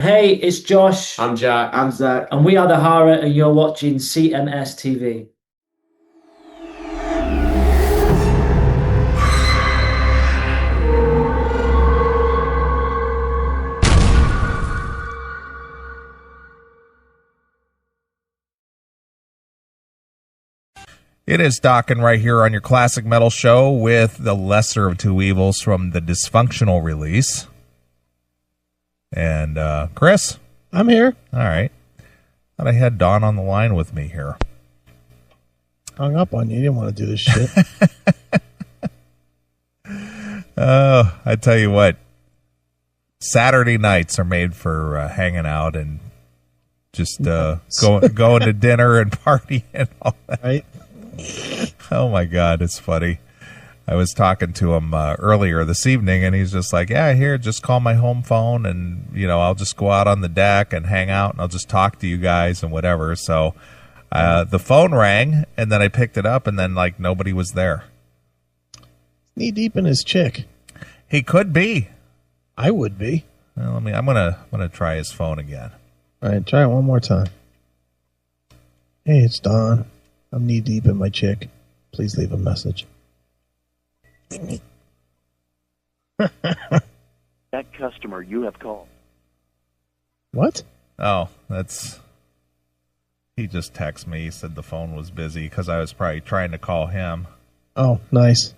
Hey, it's Josh, I'm Jack. I'm Zach. and we are the Hara, and you're watching CMS TV. It is Dokken right here on your classic metal show with the lesser of two evils from the dysfunctional release. And Chris? I'm here. All right. Thought I had Don on the line with me here. Hung up on you. You didn't want to do this shit. I tell you what, Saturday nights are made for hanging out and just going to dinner and partying and all that. Right? Oh my God, it's funny. I was talking to him earlier this evening, and he's just like, "Yeah, here, just call my home phone, and I'll just go out on the deck and hang out, and I'll just talk to you guys and whatever." So the phone rang, and then I picked it up, and then like nobody was there. Knee deep in his chick. He could be. I would be. Well, I'm gonna try his phone again. All right, try it one more time. Hey, it's Don. I'm knee deep in my chick. Please leave a message. That customer you have called. What? Oh, he just texted me. He said the phone was busy because I was probably trying to call him. Oh, nice.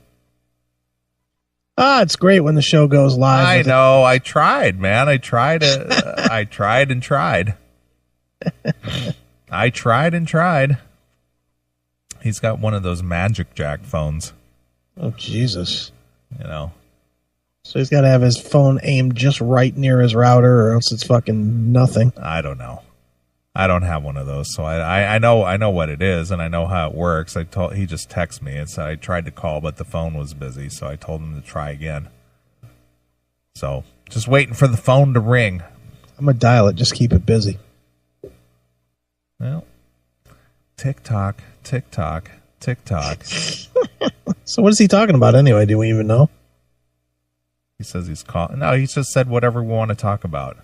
It's great when the show goes live. I know. I tried, man. I tried. I tried and tried. I tried and tried. He's got one of those Magic Jack phones. Oh, Jesus. So he's got to have his phone aimed just right near his router, or else it's fucking nothing. I don't know. I don't have one of those, so I know what it is, and I know how it works. He just texted me and said I tried to call, but the phone was busy, so I told him to try again. So just waiting for the phone to ring. I'm gonna dial it. Just keep it busy. Well, tick tock, tick tock, tick tock. So what is he talking about anyway? Do we even know? He says he's calling. No, he just said whatever we want to talk about.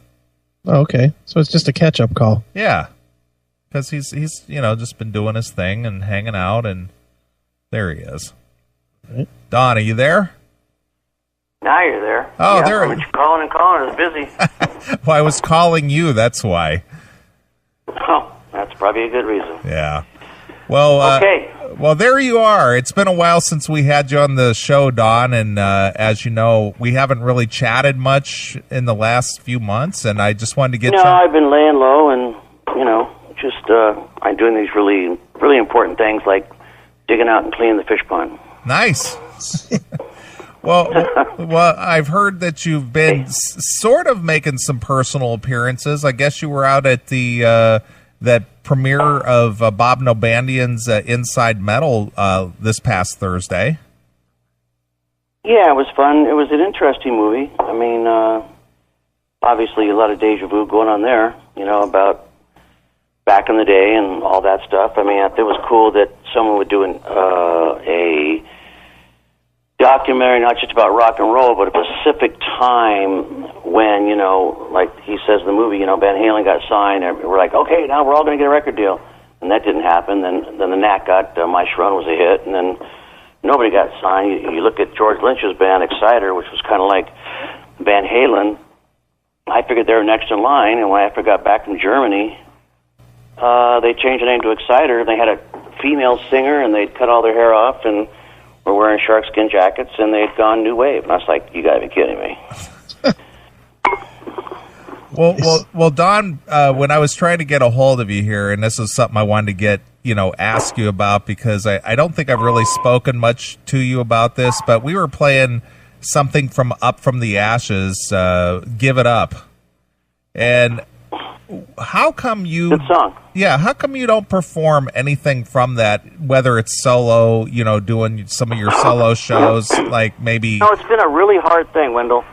Oh, okay. So it's just a catch-up call. Yeah, because he's just been doing his thing and hanging out, and there he is. Right. Don, are you there? Now you're there. Oh, yeah, there. I'm calling and calling. It's busy. Well, I was calling you. That's why. Oh, that's probably a good reason. Yeah. Well, okay. Well, there you are. It's been a while since we had you on the show, Don, and as you know, we haven't really chatted much in the last few months, and I just wanted to get. No, I've been laying low, and just I'm doing these really, really important things like digging out and cleaning the fish pond. Nice. Well, I've heard that you've been sort of making some personal appearances. I guess you were out at the that premiere of Bob Nalbandian's Inside Metal this past Thursday. Yeah, it was fun. It was an interesting movie. I mean, obviously a lot of deja vu going on there, about back in the day and all that stuff. I mean, it was cool that someone would do a documentary not just about rock and roll, but a specific time when, like he says in the movie, Van Halen got signed, and we're like, okay, now we're all going to get a record deal. And that didn't happen. Then the Knack got, My Shrun was a hit, and then nobody got signed. You look at George Lynch's band, Exciter, which was kind of like Van Halen. I figured they were next in line, and when I got back from Germany, they changed the name to Exciter. They had a female singer, and they'd cut all their hair off, and were wearing sharkskin jackets, and they'd gone new wave. And I was like, you gotta be kidding me. Well, Don, when I was trying to get a hold of you here, and this is something I wanted to ask you about, because I don't think I've really spoken much to you about this, but we were playing something from Up From the Ashes, Give It Up. And how come you... Good song. Yeah, how come you don't perform anything from that, whether it's solo, doing some of your solo shows, like maybe... No, it's been a really hard thing, Wendell.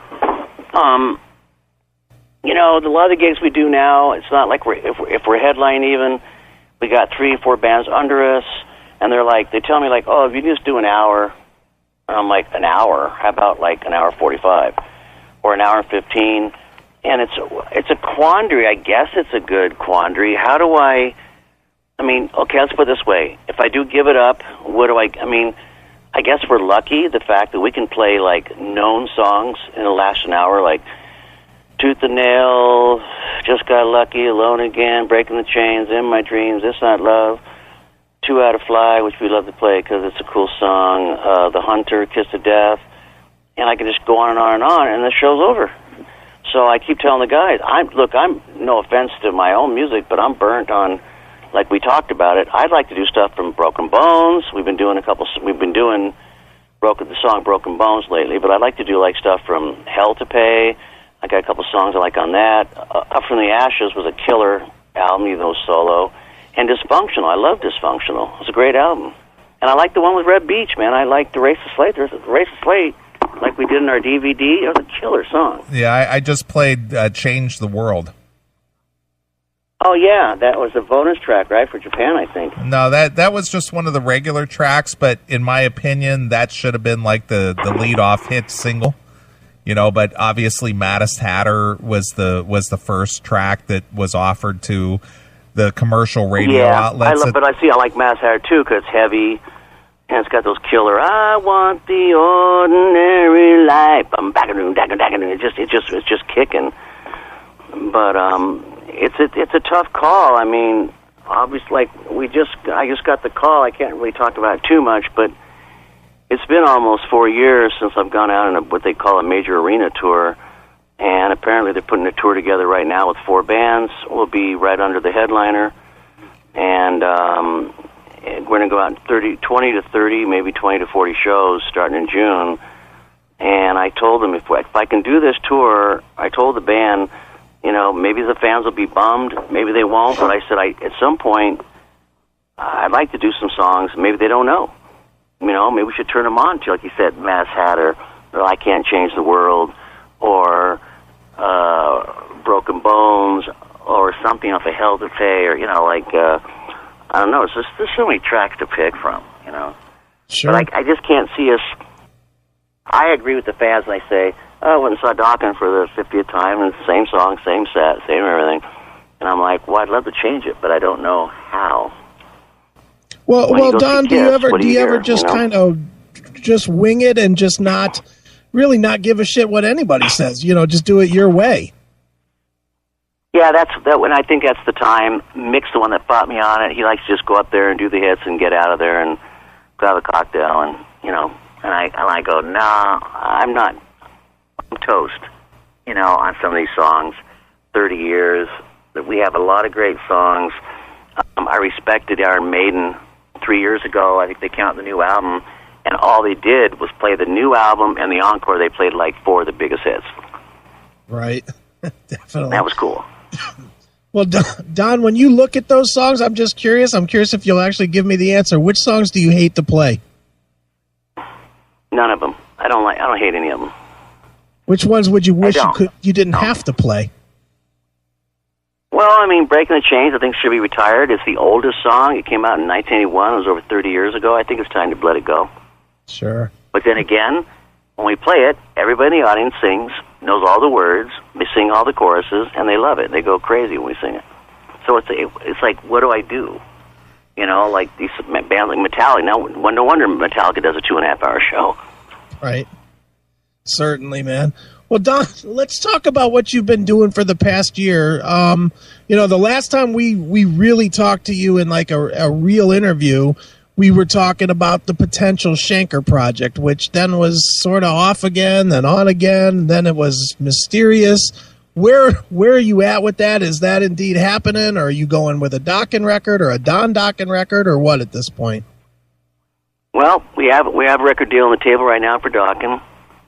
A lot of the gigs we do now, it's not like if we're headline even, we got 3 or 4 bands under us, and they tell me, oh, if you just do an hour, and I'm like, an hour? How about, an hour 45? Or an hour and 15? and it's a quandary. I guess it's a good quandary. How do I mean, okay, let's put it this way. If I do give it up, I mean, I guess we're lucky, the fact that we can play, like, known songs in the last an hour, like Tooth and Nail, Just Got Lucky, Alone Again, Breaking the Chains, In My Dreams, It's Not Love, Two Out of Fly, which we love to play because it's a cool song, The Hunter, Kiss of Death, and I can just go on and on and on, and the show's over. So I keep telling the guys, I'm no offense to my own music, but I'm burnt on, like we talked about it. I'd like to do stuff from Broken Bones. We've been doing the song Broken Bones lately, but I'd like to do like stuff from Hell to Pay. I got a couple songs I like on that. Up from the Ashes was a killer album, even though it was solo. And Dysfunctional, I love Dysfunctional. It was a great album. And I like the one with Red Beach, man. I like the Race of Slate. There's a Race of Slate, like we did in our DVD. It was a killer song. Yeah, I just played Change the World. Oh, yeah, that was a bonus track, right, for Japan, I think. No, that was just one of the regular tracks, but in my opinion, that should have been like the lead-off hit single. You know, but obviously Mattis Hatter was the first track that was offered to the commercial radio outlets. I like Mattis Hatter, too, because it's heavy, and it's got those killer, I want the ordinary life. It's just kicking. But, it's a tough call. I mean, obviously, like I just got the call. I can't really talk about it too much, but it's been almost 4 years since I've gone out on what they call a major arena tour, and apparently they're putting a tour together right now with 4 bands. We'll be right under the headliner, and we're going to go out 20 to 30, maybe 20 to 40 shows starting in June. And I told them if I can do this tour, I told the band, you know, maybe the fans will be bummed, maybe they won't, but I said at some point, I'd like to do some songs maybe they don't know. You know, maybe we should turn them on to, like you said, Mattis Hatter, or I Can't Change the World, or Broken Bones, or something off of Hell to Pay, or, you know, like, I don't know, there's so many tracks to pick from, you know. Sure. But I just can't see us. I agree with the fans, and I say, I went and saw Dokken for the 50th time, and same song, same set, same everything. And I'm like, well, I'd love to change it, but I don't know how. Well, Don, do you ever just kind of just wing it and just not give a shit what anybody says? You know, just do it your way. Yeah, that when I think that's the time. Mick's the one that fought me on it. He likes to just go up there and do the hits and get out of there and grab a cocktail, and you know. And I go, nah, I'm not. I'm toast. You know, on some of these songs, 30 years. We have a lot of great songs. I respected Iron Maiden 3 years ago. I think they count the new album, and all they did was play the new album and the encore. They played like 4 of the biggest hits. Right, definitely. That was cool. Well, Don, when you look at those songs, I'm just curious. I'm curious if you'll actually give me the answer. Which songs do you hate to play? None of them. I don't hate any of them. Which ones would you wish you didn't have to play? Well, I mean, Breaking the Chains, I think, should be retired. It's the oldest song. It came out in 1981. It was over 30 years ago. I think it's time to let it go. Sure. But then again, when we play it, everybody in the audience sings, knows all the words, they sing all the choruses, and they love it. They go crazy when we sing it. So it's like, what do I do? You know, like these bands like Metallica. Now, no wonder Metallica does a 2.5-hour show. Right. Certainly, man. Well, Don, let's talk about what you've been doing for the past year. You know, the last time we really talked to you in like a real interview, we were talking about the potential Schenker project, which then was sort of off again, then on again, then it was mysterious. Where are you at with that? Is that indeed happening? Or are you going with a Dokken record or a Don Dokken record or what at this point? Well, we have a record deal on the table right now for Dokken.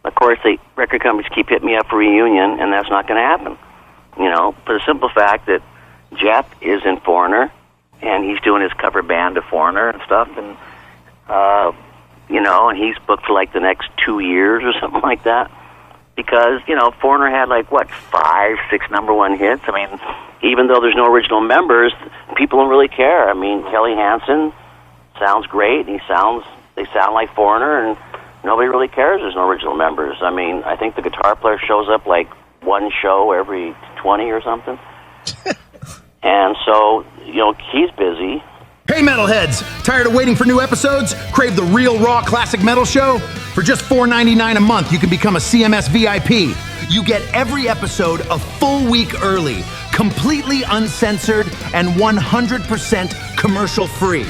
Of course, the record companies keep hitting me up for reunion, and that's not going to happen. You know, for the simple fact that Jeff is in Foreigner, and he's doing his cover band of Foreigner and stuff, and you know, and he's booked for like the next 2 years or something like that. Because, you know, Foreigner had like, 5, 6 #1 hits. I mean, even though there's no original members, people don't really care. I mean, Kelly Hansen sounds great, and they sound like Foreigner, and nobody really cares there's no original members. I mean, I think the guitar player shows up like one show every 20 or something. And so, he's busy. Hey metalheads, tired of waiting for new episodes? Crave the real raw classic metal show? For just $4.99 a month, you can become a CMS VIP. You get every episode a full week early, completely uncensored, and 100% commercial free.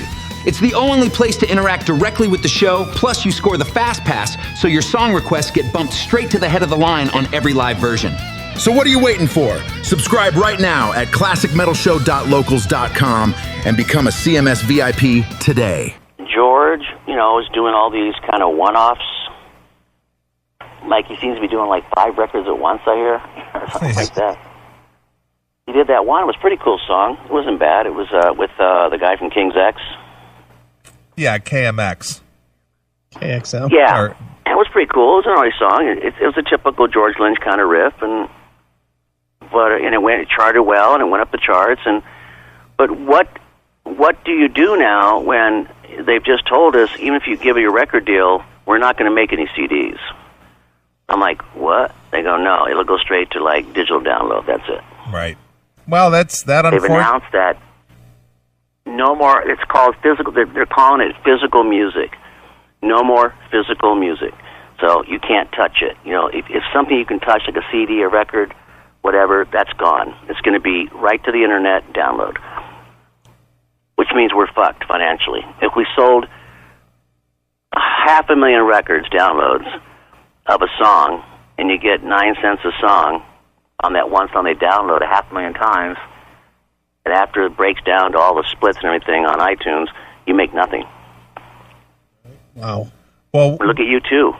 It's the only place to interact directly with the show, plus you score the Fast Pass, so your song requests get bumped straight to the head of the line on every live version. So what are you waiting for? Subscribe right now at classicmetalshow.locals.com and become a CMS VIP today. George, is doing all these kind of one-offs. Like, he seems to be doing like 5 records at once, I hear, or something like that. He did that one. It was a pretty cool song. It wasn't bad. It was with the guy from King's X. Yeah, KMX. KXL? Yeah. It was pretty cool. It was an alright song. It was a typical George Lynch kind of riff, and it charted well, and it went up the charts. But what do you do now when they've just told us, even if you give it your record deal, we're not going to make any CDs? I'm like, what? They go, no, it'll go straight to like digital download. That's it. Right. Well, that's that. They've announced that no more. It's called physical. They're calling it physical music. No more physical music. So you can't touch it. If something you can touch, like a CD, a record, whatever, that's gone. It's going to be right to the internet, download. Which means we're fucked financially. If we sold 500,000 records, downloads, of a song, and you get 9 cents a song on that one song they download 500,000 times, and after it breaks down to all the splits and everything on iTunes, you make nothing. Wow. Well, look at U2.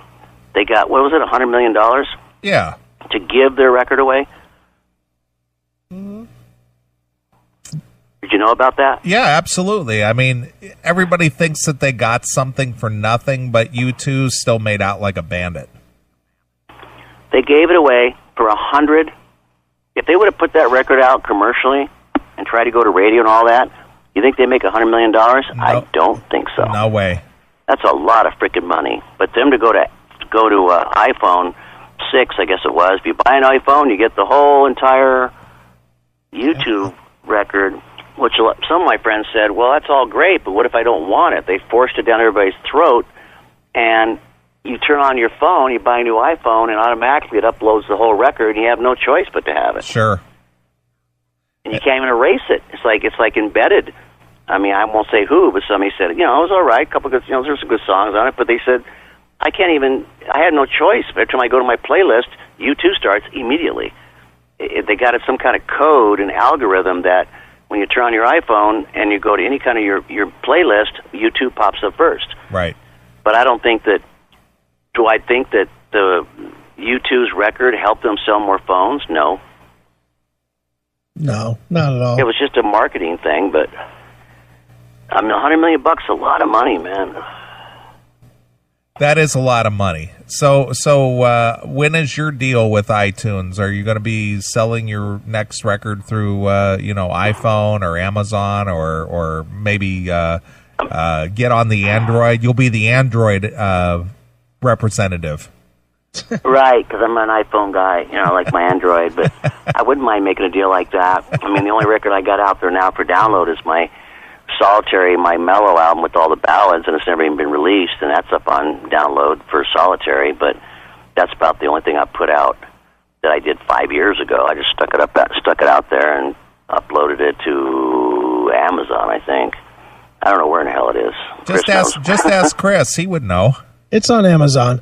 They got, what was it, $100 million? Yeah. To give their record away? Mm-hmm. Did you know about that? Yeah, absolutely. I mean, everybody thinks that they got something for nothing, but U2 still made out like a bandit. They gave it away for 100. If they would have put that record out commercially and tried to go to radio and all that, you think they make $100 million? No, I don't think so. No way. That's a lot of freaking money. But them to go to iPhone 6, I guess it was. If you buy an iPhone, you get the whole entire YouTube record. Which some of my friends said, well, that's all great, but what if I don't want it? They forced it down everybody's throat, and you turn on your phone, you buy a new iPhone, and automatically it uploads the whole record, and you have no choice but to have it. Sure. And you can't even erase it. It's like embedded. I mean, I won't say who, but somebody said, it was all right, a couple good, there's some good songs on it, but they said, I had no choice. Every time I go to my playlist, U2 starts immediately. They got it some kind of code and algorithm that when you turn on your iPhone and you go to any kind of your playlist, U2 pops up first. Right. But I don't think that, do I think that the U2's record helped them sell more phones? No. No, not at all. It was just a marketing thing, but I mean, $100 million is a lot of money, man. That is a lot of money. So when is your deal with iTunes? Are you going to be selling your next record through iPhone or Amazon or maybe get on the Android? You'll be the Android representative. Right, because I'm an iPhone guy, like my Android, but I wouldn't mind making a deal like that. I mean, the only record I got out there now for download is my Solitary, my mellow album with all the ballads, and it's never even been released, and that's up on download for Solitary, but that's about the only thing I put out that I did 5 years ago. I just stuck it out there and uploaded it to Amazon, I think. I don't know where in the hell it is. Just ask Chris, he would know. It's on Amazon.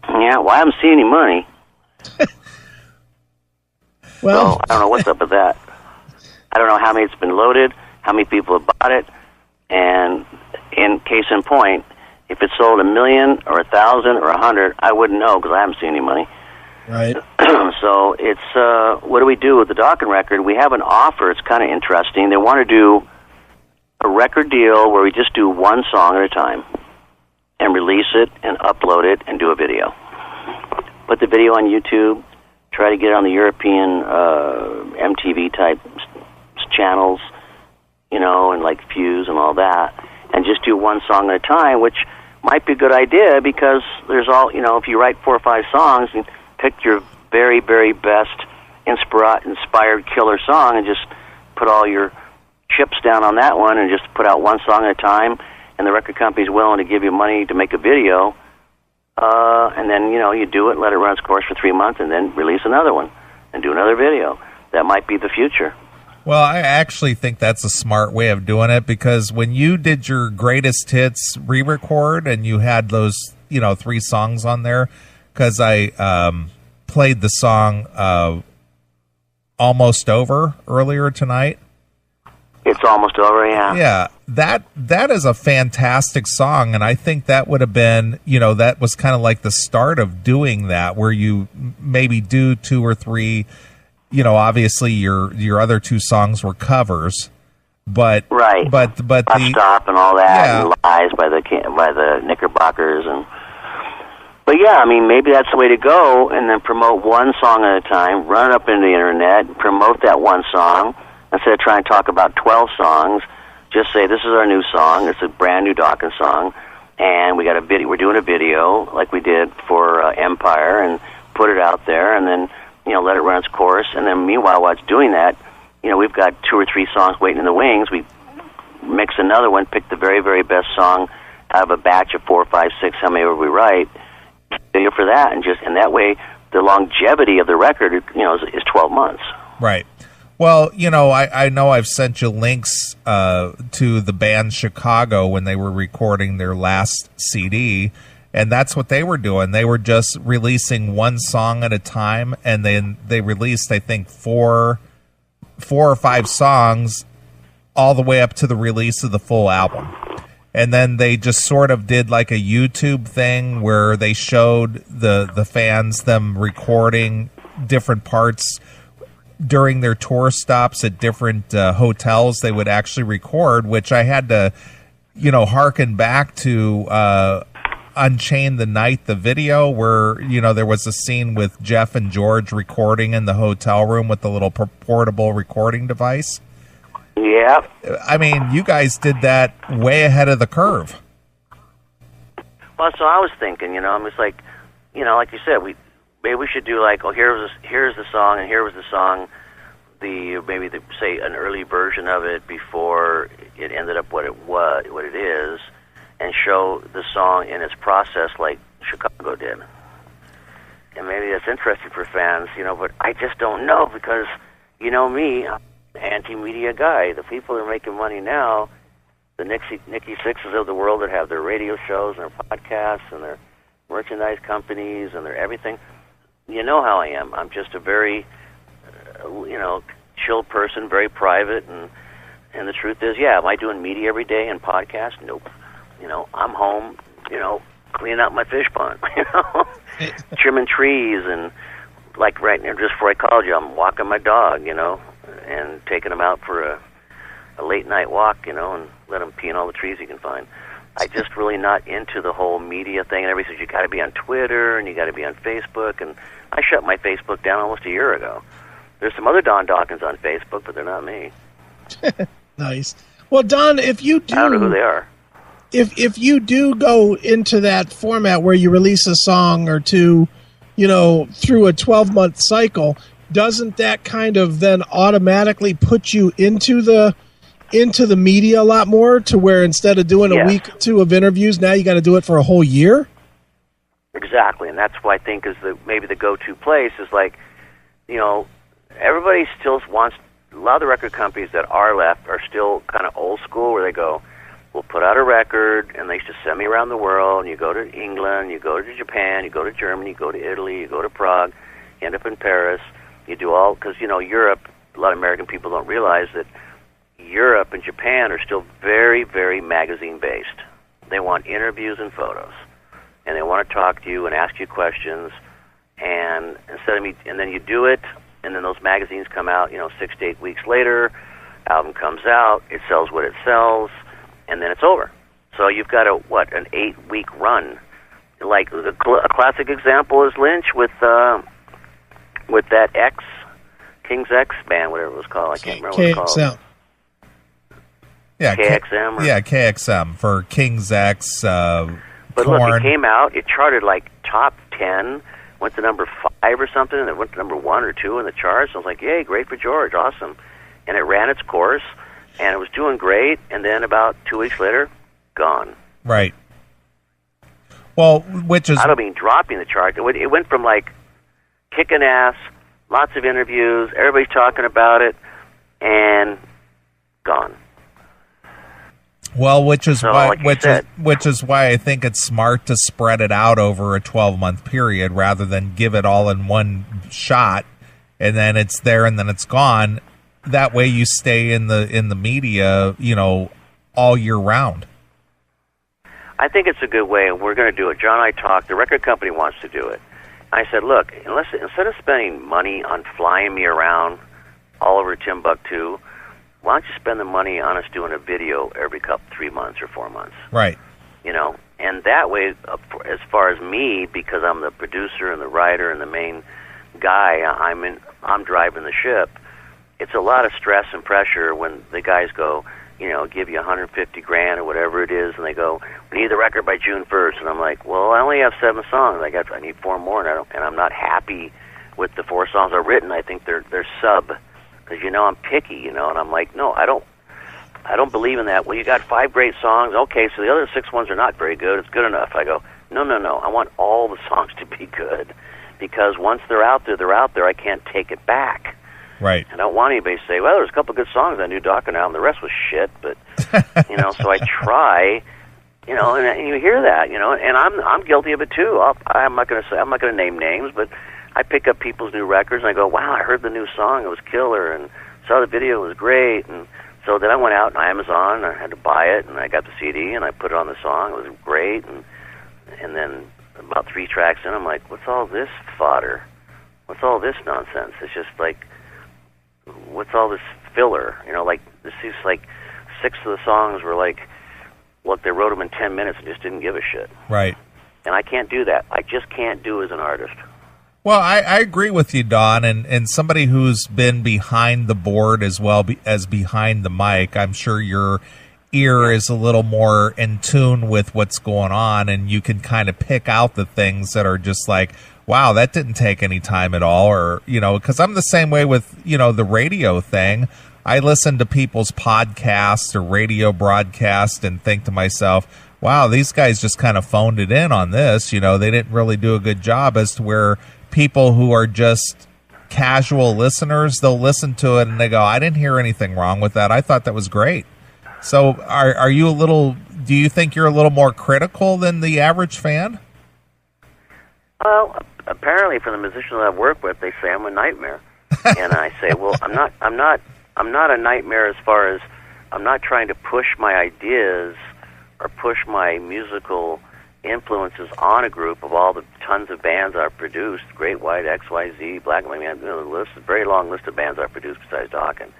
Yeah, well, I haven't seen any money. Well, so I don't know what's up with that. I don't know how many it's been loaded, how many people have bought it, and in case in point, if it sold 1 million or 1,000 or 100, I wouldn't know because I haven't seen any money. Right. So it's, what do we do with the Dokken record? We have an offer. It's kind of interesting. They want to do a record deal where we just do one song at a time and release it and upload it and do a video. Put the video on YouTube, try to get it on the European MTV-type channels, and like Fuse and all that, and just do one song at a time, which might be a good idea because there's all, if you write 4 or 5 songs and pick your very, very best inspired killer song and just put all your chips down on that one and just put out one song at a time, and the record company's willing to give you money to make a video, and then, you do it, let it run its course for 3 months, and then release another one and do another video. That might be the future. Well, I actually think that's a smart way of doing it, because when you did your greatest hits re-record and you had those, 3 songs on there, because I played the song Almost Over earlier tonight. It's almost over, yeah. Yeah, that is a fantastic song, and I think that would have been, that was kind of like the start of doing that, where you maybe do 2 or 3. Obviously your other 2 songs were covers, but right, but the Stop and all that, and Lies by the Knickerbockers, but yeah, I mean, maybe that's the way to go, and then promote one song at a time, run it up into the internet, promote that one song. Instead of trying to talk about 12 songs, just say, this is our new song. It's a brand new Dokken song, and we got a video. We're doing a video like we did for Empire, and put it out there, and then let it run its course. And then meanwhile, while it's doing that, we've got 2 or 3 songs waiting in the wings. We mix another one, pick the very, very best song out of a batch of 4, 5, 6, how many we write, video for that, and that way the longevity of the record, is 12 months. Right. Well, I know I've sent you links to the band Chicago when they were recording their last CD, and that's what they were doing. They were just releasing one song at a time, and then they released, I think, 4 or 5 songs all the way up to the release of the full album. And then they just sort of did like a YouTube thing where they showed the fans them recording different parts during their tour stops at different hotels. They would actually record, which I had to, hearken back to Unchained the Night, the video, where, there was a scene with Jeff and George recording in the hotel room with the little portable recording device. Yeah. I mean, you guys did that way ahead of the curve. Well, so I was thinking, I'm just like, like you said, maybe we should do like, here's the song, and here was the song, say an early version of it before it ended up what it is, and show the song in its process like Chicago did. And maybe that's interesting for fans, but I just don't know, because me, I'm an anti-media guy. The people that are making money now, the Nikki Sixxes of the world that have their radio shows and their podcasts and their merchandise companies and their everything. You know how I am. I'm just a very, chill person, very private, and the truth is, am I doing media every day and podcasts? Nope. I'm home, cleaning out my fish pond, trimming trees, and like right now, just before I called you, I'm walking my dog, and taking him out for a late night walk, and let him pee in all the trees he can find. I just really not into the whole media thing, and everybody says you got to be on Twitter and you got to be on Facebook, and I shut my Facebook down almost a year ago. There's some other Don Dokkens on Facebook, but they're not me. Nice. Well, Don, if you do, I don't know who they are. If you do go into that format where you release a song or two, through a 12-month cycle, doesn't that kind of then automatically put you into the media a lot more, to where instead of doing a week or 2 of interviews, now you got to do it for a whole year? Exactly, and that's what I think is maybe the go-to place is like, everybody still wants, a lot of the record companies that are left are still kind of old school, where they go, we'll put out a record, and they used to send me around the world, and you go to England, you go to Japan, you go to Germany, you go to Italy, you go to Prague, you end up in Paris, you do all, because, Europe, a lot of American people don't realize that Europe and Japan are still very, very magazine-based. They want interviews and photos, and they want to talk to you and ask you questions, and and then you do it, and then those magazines come out, 6 to 8 weeks later, album comes out, it sells what it sells, and then it's over. So you've got an 8-week run. Like a classic example is Lynch with that King's X band, whatever it was called. I can't remember what it was called. Yeah, KXM. KXM for King's X. But Korn. look, it came out. It charted like top 10 went to number 5 or something, and it went to number 1 or 2 in the charts. I was like, yay, great for George, awesome. And it ran its course, and it was doing great, and then about 2 weeks later, gone. Right. Well, which is... I don't mean dropping the chart. It went from, like, kicking ass, lots of interviews, everybody's talking about it, and gone. Well, which is So, why like which is why I think it's smart to spread it out over a 12-month period rather than give it all in one shot, and then it's there and then it's gone. That way, you stay in the media, all year round. I think it's a good way, and we're going to do it. John and I talked. The record company wants to do it. I said, look, instead of spending money on flying me around all over Timbuktu, why don't you spend the money on us doing a video every 3 months or 4 months? Right. And that way, as far as me, because I'm the producer and the writer and the main guy, I'm driving the ship. It's a lot of stress and pressure when the guys go, give you $150,000 or whatever it is, and they go, we need the record by June 1st, and I'm like, well, I only have 7 songs. I need 4 more, and I'm not happy with the 4 songs I've written. I think they're sub, because I'm picky, and I'm like, no, I don't believe in that. Well, you got 5 great songs. Okay, so the other 6 ones are not very good. It's good enough. I go, no. I want all the songs to be good, because once they're out there. I can't take it back. Right. I don't want anybody to say, well, there's a couple good songs on New Dokken album. The rest was shit, but, so I try, and you hear that, and I'm guilty of it too. I'm not going to name names, but I pick up people's new records and I go, wow, I heard the new song. It was killer, and saw the video. It was great. And so then I went out on Amazon, and I had to buy it, and I got the CD, and I put it on the song. It was great. And then about 3 tracks in, I'm like, what's all this fodder? What's all this nonsense? It's just like, what's all this filler? This is like 6 of the songs were like, look, they wrote them in 10 minutes and just didn't give a shit. Right. And I can't do that. I just can't do as an artist. Well, I agree with you, Don, and somebody who's been behind the board as well as behind the mic, I'm sure your ear is a little more in tune with what's going on, and you can kind of pick out the things that are just like, wow, that didn't take any time at all, or, because I'm the same way with, the radio thing. I listen to people's podcasts or radio broadcasts and think to myself, wow, these guys just kind of phoned it in on this. They didn't really do a good job, as to where people who are just casual listeners, they'll listen to it and they go, I didn't hear anything wrong with that. I thought that was great. So do you think you're a little more critical than the average fan? Well, apparently from the musicians I've worked with, they say I'm a nightmare. And I say, well, I'm not a nightmare as far as I'm not trying to push my ideas or push my musical influences on a group of all the tons of bands I've produced, Great White, XYZ, Black Man, the list, a very long list of bands I've produced besides Dokken.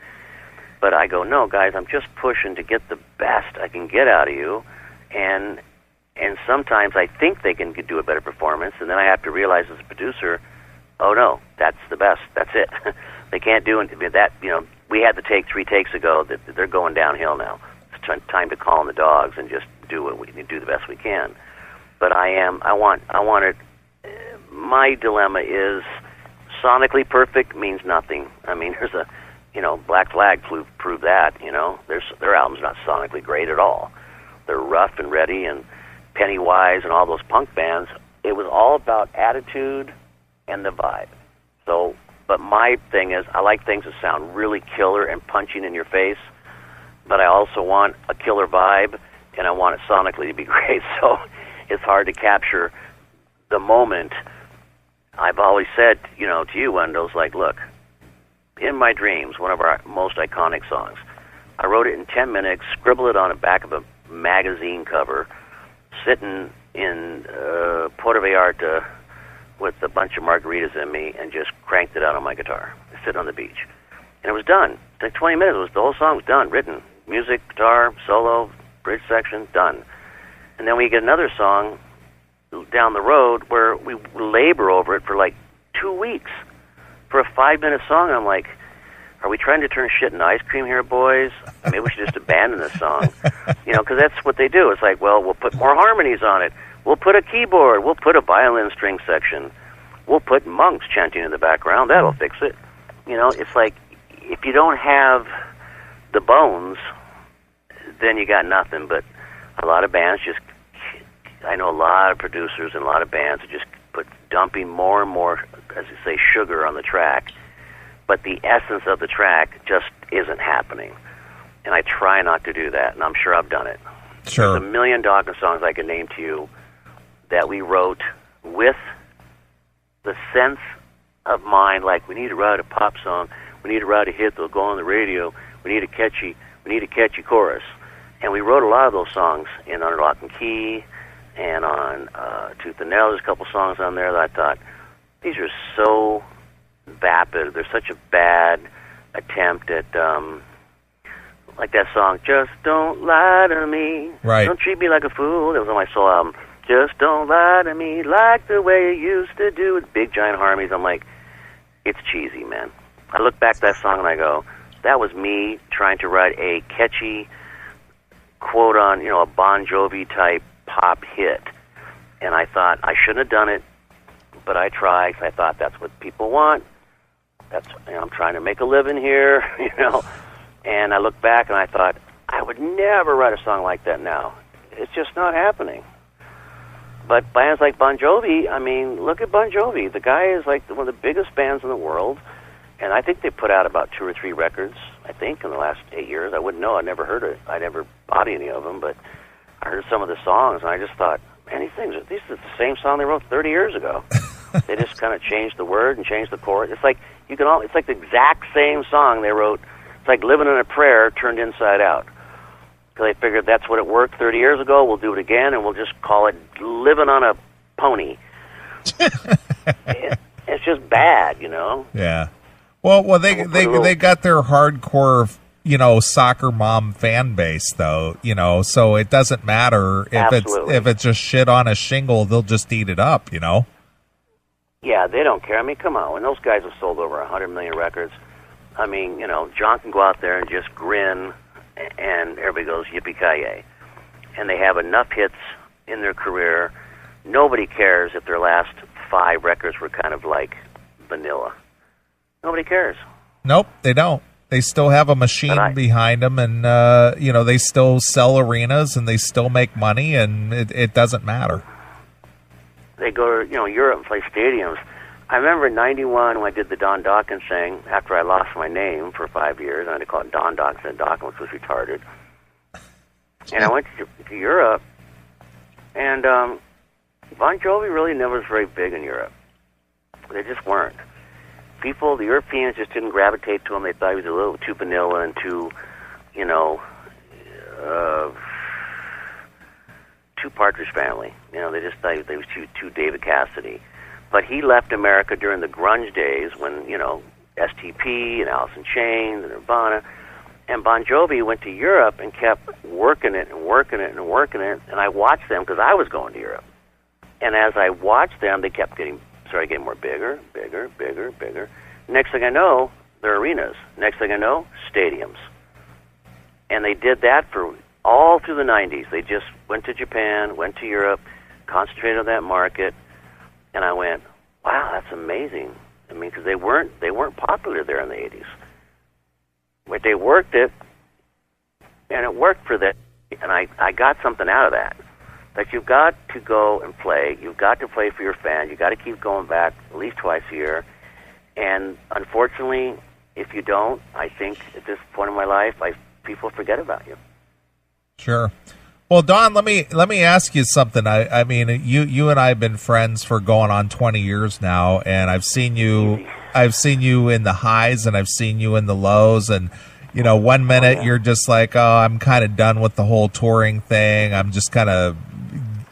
But I go, no, guys, I'm just pushing to get the best I can get out of you, and sometimes I think they can do a better performance, and then I have to realize as a producer, oh no, that's the best, that's it. They can't do that. We had to take 3 takes ago. That they're going downhill now. It's time to call in the dogs and just do the best we can. But I want it. My dilemma is sonically perfect means nothing. I mean, there's a, Black Flag proved that. Their album's not sonically great at all. They're rough and ready, and Pennywise and all those punk bands. It was all about attitude and the vibe. So, but my thing is, I like things that sound really killer and punching in your face, but I also want a killer vibe, and I want it sonically to be great. So it's hard to capture the moment. I've always said, to you, Wendell's like, look, In My Dreams, one of our most iconic songs, I wrote it in 10 minutes, scribbled it on the back of a magazine cover, sitting in Puerto Vallarta with a bunch of margaritas in me, and just cranked it out on my guitar, sitting on the beach. And it was done. It took 20 minutes. The whole song was done, written. Music, guitar, solo, bridge section, done. And then we get another song down the road where we labor over it for like 2 weeks for a 5-minute song. I'm like, are we trying to turn shit into ice cream here, boys? Maybe we should just abandon this song. Because that's what they do. It's like, well, we'll put more harmonies on it. We'll put a keyboard. We'll put a violin string section. we'll put monks chanting in the background. That'll fix it. You know, it's like if you don't have the bones, then you got nothing. But a lot of bands just, I know a lot of producers and a lot of bands are just dumping more and more, as you say, sugar on the track. But the essence of the track just isn't happening. And I try not to do that, and I'm sure I've done it. Sure. There's a million Dokken songs I can name to you that we wrote with the sense of mind, like we need to write a pop song, we need to write a hit that'll go on the radio, we need a catchy chorus. And we wrote a lot of those songs in Under Lock and Key and on Tooth and Nail. There's a couple songs on there that I thought, these are so vapid. They're such a bad attempt at, like that song, Just Don't Lie to Me. Right. Don't treat me like a fool. That was on my soul album. Just don't lie to me like the way you used to do with big giant harmonies. I'm like, it's cheesy, man. I look back at that song and I go, that was me trying to write a catchy quote on, you know, a Bon Jovi type pop hit. And I thought I shouldn't have done it, but I tried because I thought that's what people want. That's, you know, I'm trying to make a living here, you know. And I look back and I thought, I would never write a song like that now. It's just not happening. But bands like Bon Jovi, I mean, look at Bon Jovi. The guy is like one of the biggest bands in the world, and I think they put out about 2 or 3 records, I think, in the last 8 years. I wouldn't know. I never heard it. I never bought any of them, but I heard some of the songs, and I just thought, man, these are the same song they wrote 30 years ago. They just kind of changed the word and changed the chord. It's like it's like the exact same song they wrote. It's like Living in a Prayer turned inside out. Because they figured that's what it worked 30 years ago. We'll do it again, and we'll just call it Living on a Pony. It's just bad, you know? Yeah. Well, they got their hardcore, you know, soccer mom fan base, though, you know, so it doesn't matter if it's just shit on a shingle, they'll just eat it up, you know? Yeah, they don't care. I mean, come on. When those guys have sold over 100 million records, I mean, you know, John can go out there and just grin, and everybody goes, yippee-ki-yay. And they have enough hits in their career. Nobody cares if their last 5 records were kind of like vanilla. Nobody cares. Nope, they don't. They still have a machine behind them, and, you know, they still sell arenas, and they still make money, and it doesn't matter. They go to, you know, Europe and play stadiums. I remember in 91 when I did the Don Dokken thing, after I lost my name for 5 years, I had to call it Don Dokken instead of Dokken, which was retarded. And I went to Europe, and Bon Jovi really never was very big in Europe. They just weren't. The Europeans just didn't gravitate to him. They thought he was a little too vanilla and too, you know, too Partridge Family. You know, they just thought he was too David Cassidy. But he left America during the grunge days when, you know, STP and Alice in Chains and Nirvana. And Bon Jovi went to Europe and kept working it and working it and working it. And I watched them because I was going to Europe. And as I watched them, they kept started getting more bigger. Next thing I know, they're arenas. Next thing I know, stadiums. And they did that for all through the 90s. They just went to Japan, went to Europe, concentrated on that market. And I went, wow, that's amazing. I mean, because they weren't popular there in the 80s. But they worked it, and it worked for them. And I got something out of that. That you've got to go and play. You've got to play for your fans. You've got to keep going back at least twice a year. And unfortunately, if you don't, I think at this point in my life, people forget about you. Sure. Well, Don, let me ask you something. I mean, you and I have been friends for going on 20 years now, and I've seen you in the highs and I've seen you in the lows, and you know, one minute you're just like, oh, I'm kind of done with the whole touring thing. I'm just kind of,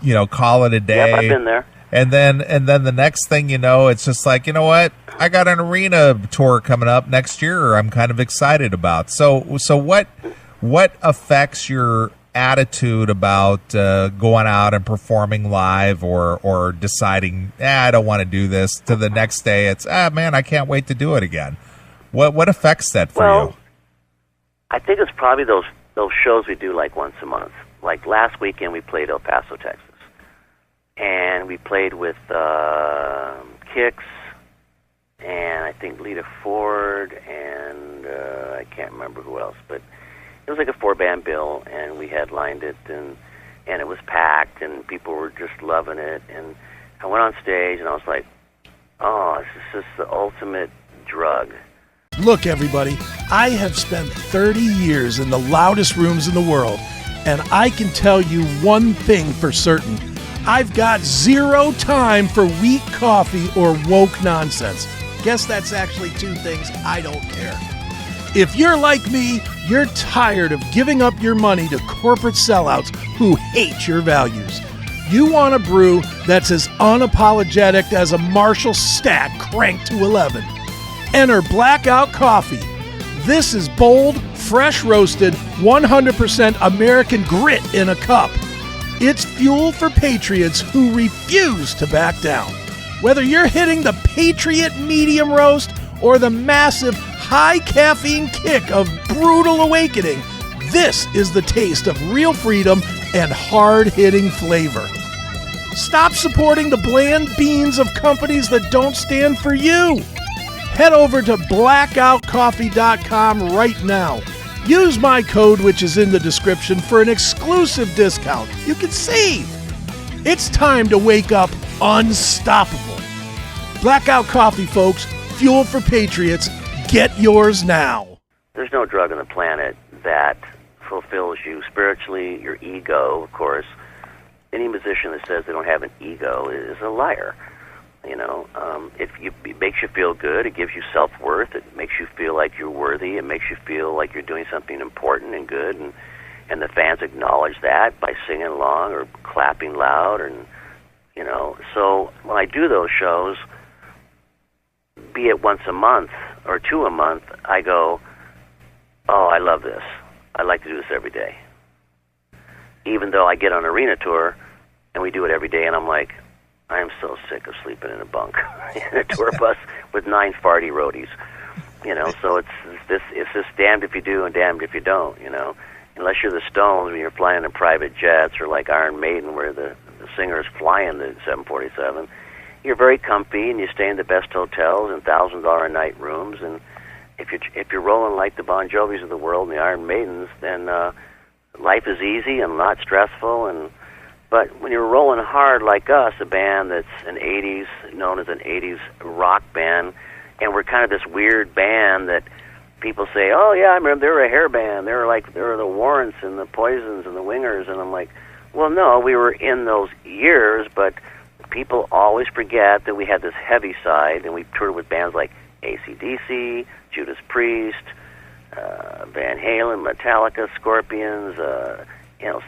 you know, call it a day. Yep, I've been there. And then the next thing you know, it's just like, you know what? I got an arena tour coming up next year. I'm kind of excited about. So what affects your attitude about going out and performing live or deciding, I don't want to do this, to the next day it's, man, I can't wait to do it again. What affects that for you? I think it's probably those shows we do like once a month. Like last weekend we played El Paso, Texas. And we played with Kicks, and I think Lita Ford, and I can't remember who else, but it was like a 4-band bill, and we headlined it, and it was packed, and people were just loving it, and I went on stage, and I was like, oh, this is just the ultimate drug. Look, everybody, I have spent 30 years in the loudest rooms in the world, and I can tell you one thing for certain. I've got zero time for weak coffee or woke nonsense. Guess that's actually 2 things I don't care. If you're like me, you're tired of giving up your money to corporate sellouts who hate your values. You want a brew that's as unapologetic as a Marshall stack cranked to 11. Enter Blackout Coffee. This is bold, fresh roasted, 100% American grit in a cup. It's fuel for patriots who refuse to back down. Whether you're hitting the Patriot medium roast or the massive high caffeine kick of brutal awakening, this is the taste of real freedom and hard-hitting flavor. Stop supporting the bland beans of companies that don't stand for you. Head over to blackoutcoffee.com right now. Use my code, which is in the description, for an exclusive discount. You can save. It's time to wake up unstoppable. Blackout Coffee, folks. Fuel for patriots. Get yours now. There's no drug on the planet that fulfills you spiritually, your ego, of course. Any musician that says they don't have an ego is a liar. You know, it makes you feel good. It gives you self-worth. It makes you feel like you're worthy. It makes you feel like you're doing something important and good, and the fans acknowledge that by singing along or clapping loud, and you know. So when I do those shows, be it once a month or 2 a month, I go, oh, I love this. I'd like to do this every day. Even though I get on arena tour and we do it every day, and I'm like, I am so sick of sleeping in a bunk in a tour bus with 9 farty roadies. You know, so it's this damned if you do and damned if you don't, you know. Unless you're the Stones when you're flying in private jets, or like Iron Maiden where the singer is flying the 747, you're very comfy and you stay in the best hotels and $1,000 a night rooms, and if you're rolling like the Bon Jovis of the world and the Iron Maidens, then life is easy and not stressful. But when you're rolling hard like us, a band that's known as an 80s rock band, and we're kind of this weird band that people say, oh yeah, I remember they were a hair band. They were the Warrants and the Poisons and the Wingers, and I'm like, well, no, we were in those years, but people always forget that we had this heavy side, and we toured with bands like AC/DC, Judas Priest, Van Halen, Metallica, Scorpions, you know,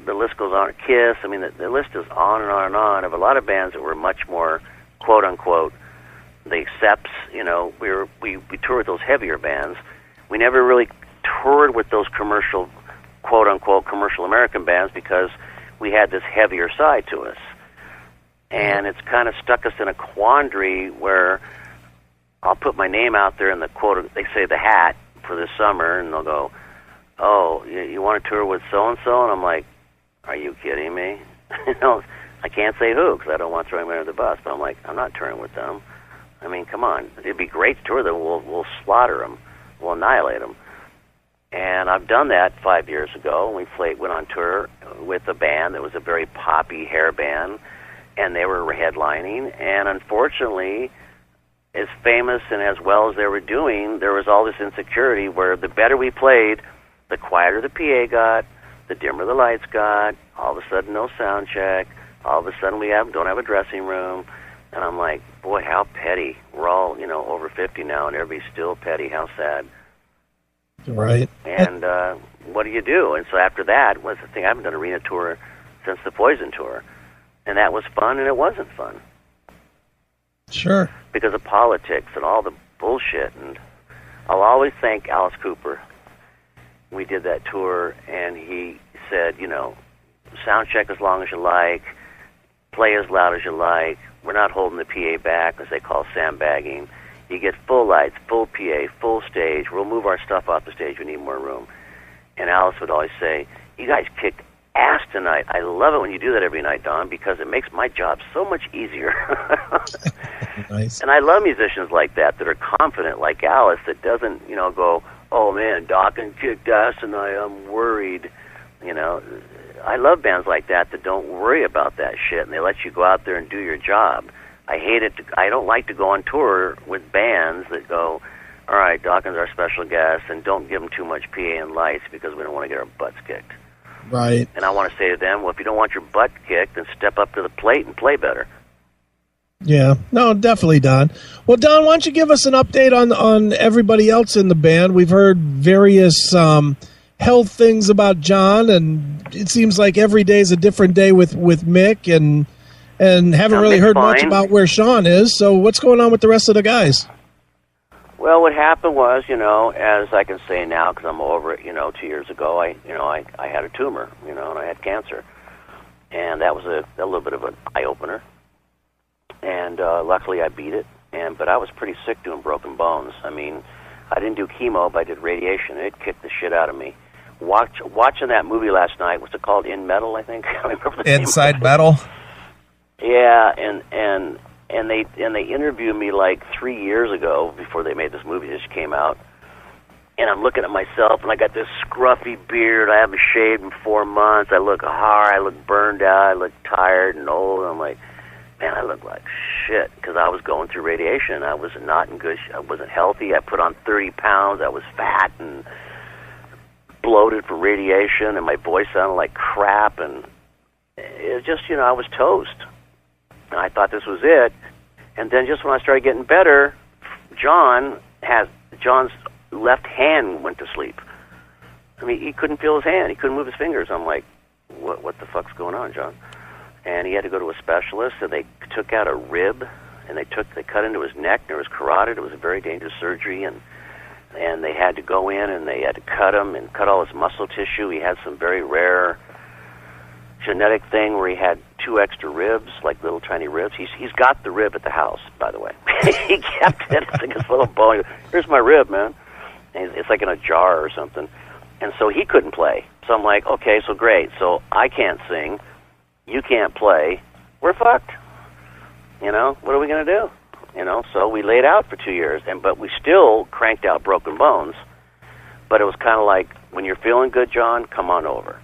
the list goes on. Kiss. I mean, the list is on and on and on of a lot of bands that were much more, quote unquote, the accepts. You know, we toured with those heavier bands. We never really toured with those commercial, quote unquote, commercial American bands because we had this heavier side to us, and it's kind of stuck us in a quandary where I'll put my name out there in the quote. They say the hat for this summer, and they'll go, oh, you want to tour with so-and-so? And I'm like, are you kidding me? You know, I can't say who because I don't want to throw him under the bus, but I'm like, I'm not touring with them. I mean, come on. It'd be great to tour them. We'll slaughter them. We'll annihilate them. And I've done that 5 years ago. We went on tour with a band that was a very poppy hair band, and they were headlining. And unfortunately, as famous and as well as they were doing, there was all this insecurity where the better we played, the quieter the PA got, the dimmer the lights got, all of a sudden no sound check, all of a sudden we don't have a dressing room, and I'm like, boy, how petty. We're all, you know, over 50 now, and everybody's still petty. How sad. Right. And what do you do? And so after that was the thing. I haven't done an arena tour since the Poison tour, and that was fun, and it wasn't fun. Sure. Because of politics and all the bullshit, and I'll always thank Alice Cooper. We did that tour, and he said, you know, sound check as long as you like, play as loud as you like. We're not holding the PA back, as they call sandbagging. You get full lights, full PA, full stage. We'll move our stuff off the stage. We need more room. And Alice would always say, you guys kicked ass tonight. I love it when you do that every night, Don, because it makes my job so much easier. Nice. And I love musicians like that are confident, like Alice, that doesn't, go, oh, man, Dokken kicked ass tonight, I'm worried. I love bands like that don't worry about that shit, and they let you go out there and do your job. I don't like to go on tour with bands that go, all right, Dokken's our special guest, and don't give them too much PA and lights because we don't want to get our butts kicked. Right. And I want to say to them, well, if you don't want your butt kicked, then step up to the plate and play better. Yeah, no, definitely, Don. Well, Don, why don't you give us an update on everybody else in the band? We've heard various health things about John, and it seems like every day is a different day with Mick, and haven't really Mick's heard much fine. about where Sean is. So what's going on with the rest of the guys? Well, what happened was, as I can say now, because I'm over it, 2 years ago, I had a tumor, and I had cancer. And that was a little bit of an eye-opener. And luckily I beat it. But I was pretty sick doing broken bones. I mean, I didn't do chemo, but I did radiation. It kicked the shit out of me. Watching that movie last night, what's it called? In Metal, I think? I don't remember the name. Inside Metal? Yeah, and they interviewed me like 3 years ago before they made this movie. It just came out, and I'm looking at myself, and I got this scruffy beard. I haven't shaved in 4 months. I look hard. I look burned out. I look tired and old. I'm like, man, I look like shit because I was going through radiation. I was not in good. I wasn't healthy. I put on 30 pounds. I was fat and bloated for radiation, and my voice sounded like crap. And it was just, I was toast. And I thought this was it. And then just when I started getting better, John's left hand went to sleep. I mean, he couldn't feel his hand. He couldn't move his fingers. I'm like, what the fuck's going on, John? And he had to go to a specialist, and they took out a rib, and they cut into his neck, and it was carotid. It was a very dangerous surgery, and they had to go in, and they had to cut him and cut all his muscle tissue. He had some very rare genetic thing where he had 2 extra ribs, like little tiny ribs. He's got the rib at the house, by the way. He kept it. It's like this little bone. He goes, here's my rib, man. And it's like in a jar or something. And so he couldn't play. So I'm like, okay, so great. So I can't sing. You can't play. We're fucked. What are we going to do? So we laid out for 2 years, but we still cranked out Broken Bones. But it was kind of like, when you're feeling good, John, come on over,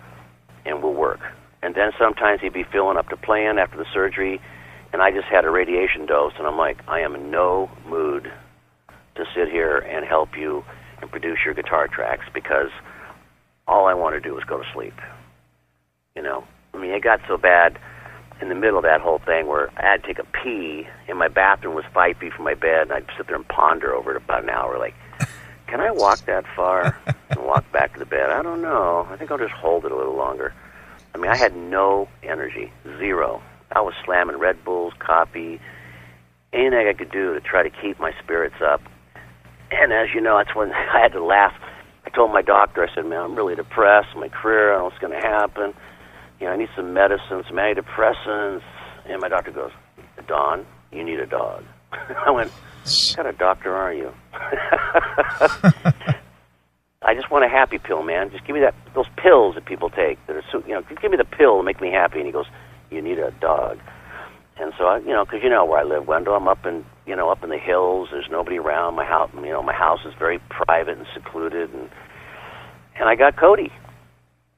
and we'll work. And then sometimes he'd be feeling up to playing after the surgery, and I just had a radiation dose, and I'm like, I am in no mood to sit here and help you and produce your guitar tracks because all I want to do is go to sleep. I mean, it got so bad in the middle of that whole thing where I had to take a pee, and my bathroom was 5 feet from my bed, and I'd sit there and ponder over it about an hour, like, can I walk that far and walk back to the bed? I don't know. I think I'll just hold it a little longer. I mean, I had no energy, zero. I was slamming Red Bulls, coffee, anything I could do to try to keep my spirits up. And as you know, that's when I had to laugh. I told my doctor, I said, man, I'm really depressed. My career, I don't know what's going to happen. I need some medicine, some antidepressants. And my doctor goes, Don, you need a dog. I went, what kind of doctor are you? I just want a happy pill, man. Just give me those pills that people take that are so, give me the pill to make me happy. And he goes, you need a dog. And so because where I live, Wendell, I'm up in the hills. There's nobody around. My house, my house is very private and secluded, and I got Cody.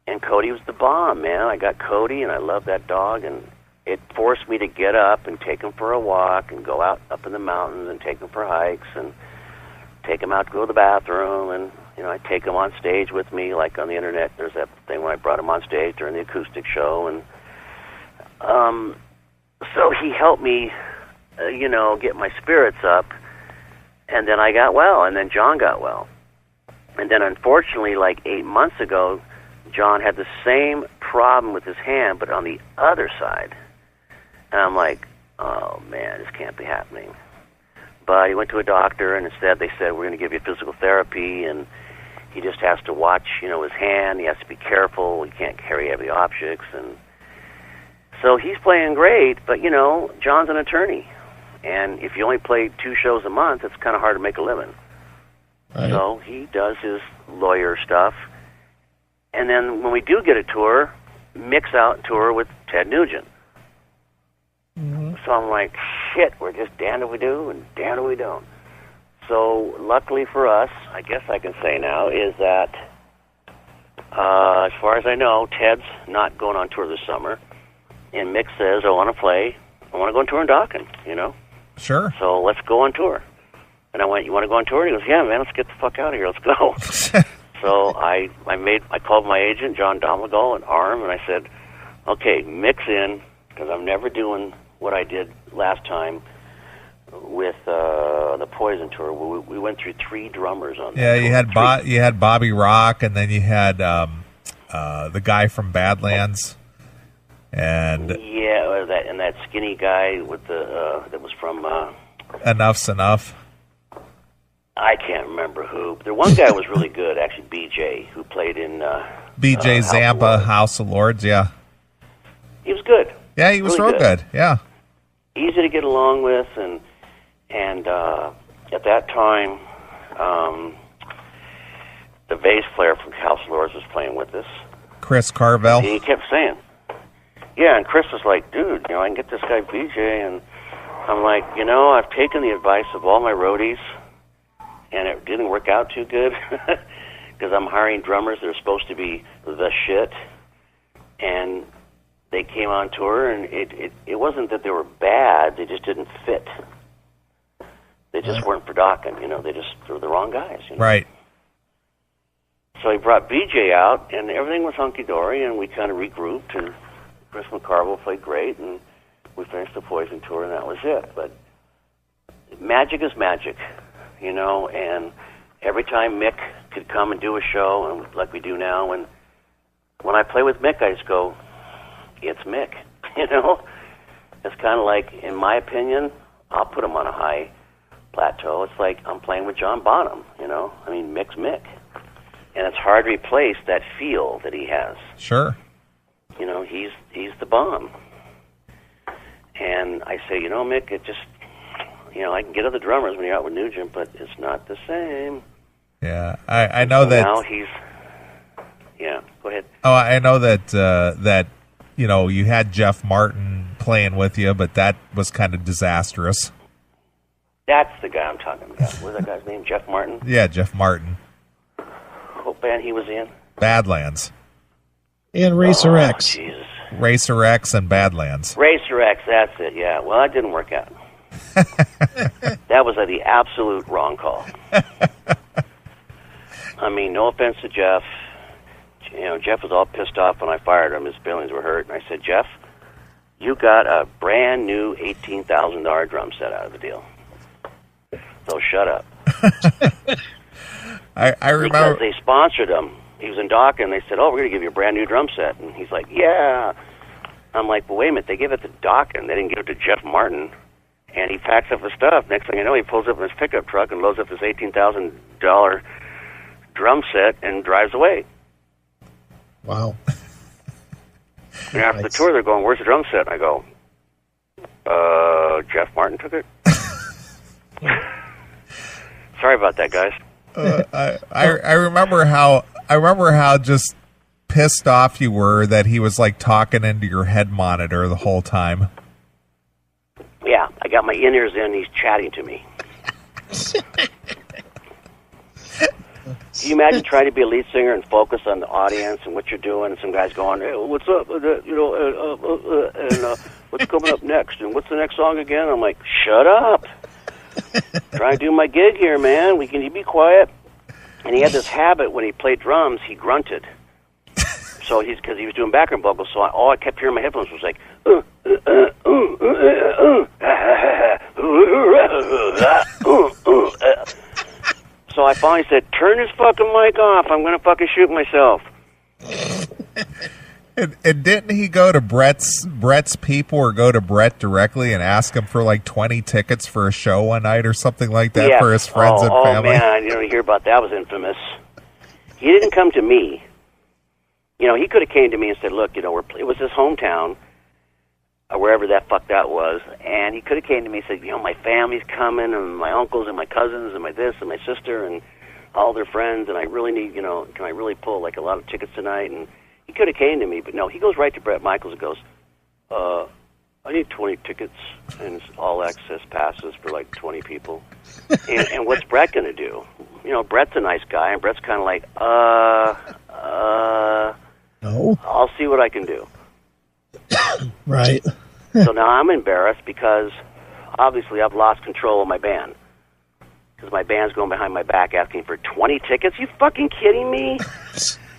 And Cody was the bomb, man. I got Cody, and I love that dog, and it forced me to get up and take him for a walk and go out up in the mountains and take him for hikes and take him out to go to the bathroom, and I take him on stage with me, like on the internet. There's that thing when I brought him on stage during the acoustic show, and so he helped me, get my spirits up, and then I got well, and then John got well. And then unfortunately, like 8 months ago, John had the same problem with his hand, but on the other side. And I'm like, oh, man, this can't be happening. But he went to a doctor, and instead they said, we're going to give you physical therapy, and he just has to watch, his hand. He has to be careful. He can't carry heavy objects. And so he's playing great, but, John's an attorney. And if you only play 2 shows a month, it's kind of hard to make a living. Right. So he does his lawyer stuff. And then when we do get a tour, Mick's out on tour with Ted Nugent. So I'm like, shit, we're just damned if we do and damned if we don't. So luckily for us, I guess I can say now, is that as far as I know, Ted's not going on tour this summer. And Mick says, I want to go on tour in Dokken, you know? Sure. So let's go on tour. And I went, you want to go on tour? And he goes, yeah, man, let's get the fuck out of here. Let's go. So I called my agent, John Domagal, at ARM, and I said, okay, Mick's in, because I'm never doing what I did last time with the Poison tour. We went through 3 drummers on that. Yeah, you had Bobby Rock, and then you had the guy from Badlands, and that skinny guy with the that was from Enough's Enough. I can't remember who. The one guy was really good, actually, BJ, who played in BJ Zampa, House of Lords. Yeah, he was good. Yeah, he was really real good. Yeah, easy to get along with, and at that time, the bass player from House of Lords was playing with us. Chris Carvel. And he kept saying, yeah, and Chris was like, dude, you know, I can get this guy BJ, and I'm like, you know, I've taken the advice of all my roadies, and it didn't work out too good, because I'm hiring drummers that are supposed to be the shit, and they came on tour, and it wasn't that they were bad, they just didn't fit. They just weren't for Dokken, you know, they were the wrong guys. You know? Right. So he brought BJ out, and everything was hunky-dory, and we kind of regrouped, and Chris McCarville played great, and we finished the Poison tour, and that was it. But magic is magic, you know, and every time Mick could come and do a show, and like we do now, and when I play with Mick, I just go, it's Mick, you know? It's kind of like, in my opinion, I'll put him on a high plateau. It's like I'm playing with John Bonham, you know? I mean, Mick's Mick. And it's hard to replace that feel that he has. Sure. You know, he's the bomb. And I say, you know, Mick, it just, you know, I can get other drummers when you're out with Nugent, but it's not the same. Yeah, I know so that. Now he's, yeah, go ahead. Oh, I know that you know, you had Jeff Martin playing with you, but that was kind of disastrous. That's the guy I'm talking about. What's that guy's name? Jeff Martin? Yeah, Jeff Martin. What band he was in? Badlands. And Racer X. Jesus. Racer X and Badlands. Racer X, that's it, yeah. Well, that didn't work out. That was the absolute wrong call. I mean, no offense to Jeff. You know, Jeff was all pissed off when I fired him. His feelings were hurt. And I said, Jeff, you got a brand new $18,000 drum set out of the deal. So shut up. I remember. Because they sponsored him. He was in Dokken. They said, oh, we're going to give you a brand new drum set. And he's like, yeah. I'm like, well, wait a minute. They gave it to Dokken. They didn't give it to Jeff Martin. And he packs up his stuff. Next thing you know, he pulls up in his pickup truck and loads up his $18,000 drum set and drives away. Wow. And after the tour, they're going, where's the drum set? And I go, Jeff Martin took it. Sorry about that, guys. I remember how just pissed off you were that he was like talking into your head monitor the whole time. Yeah, I got my in-ears in, he's chatting to me. Can you imagine trying to be a lead singer and focus on the audience and what you're doing, and some guy's going, hey, what's up, what's coming up next, and what's the next song again? I'm like, shut up. Trying to do my gig here, man. Can you be quiet? And he had this habit when he played drums, he grunted. So because he was doing background vocals, so all I kept hearing in my headphones was like, So I finally said, turn this fucking mic off. I'm going to fucking shoot myself. And didn't he go to Brett's people or go to Brett directly and ask him for like 20 tickets for a show one night or something like that for his friends and family? Oh, man, you don't hear about that. That was infamous. He didn't come to me. You know, he could have came to me and said, look, you know, it was his hometown, wherever that fuck that was, and he could have came to me and said, you know, my family's coming, and my uncles and my cousins and my this and my sister and all their friends, and I really need, you know, can I really pull like a lot of tickets tonight? And he could have came to me, but no, he goes right to Bret Michaels and goes, I need 20 tickets and all access passes for like 20 people. And what's Bret going to do? You know, Bret's a nice guy, and Bret's kind of like, no, I'll see what I can do. Right. So now I'm embarrassed because obviously I've lost control of my band. Because my band's going behind my back asking for 20 tickets. You fucking kidding me?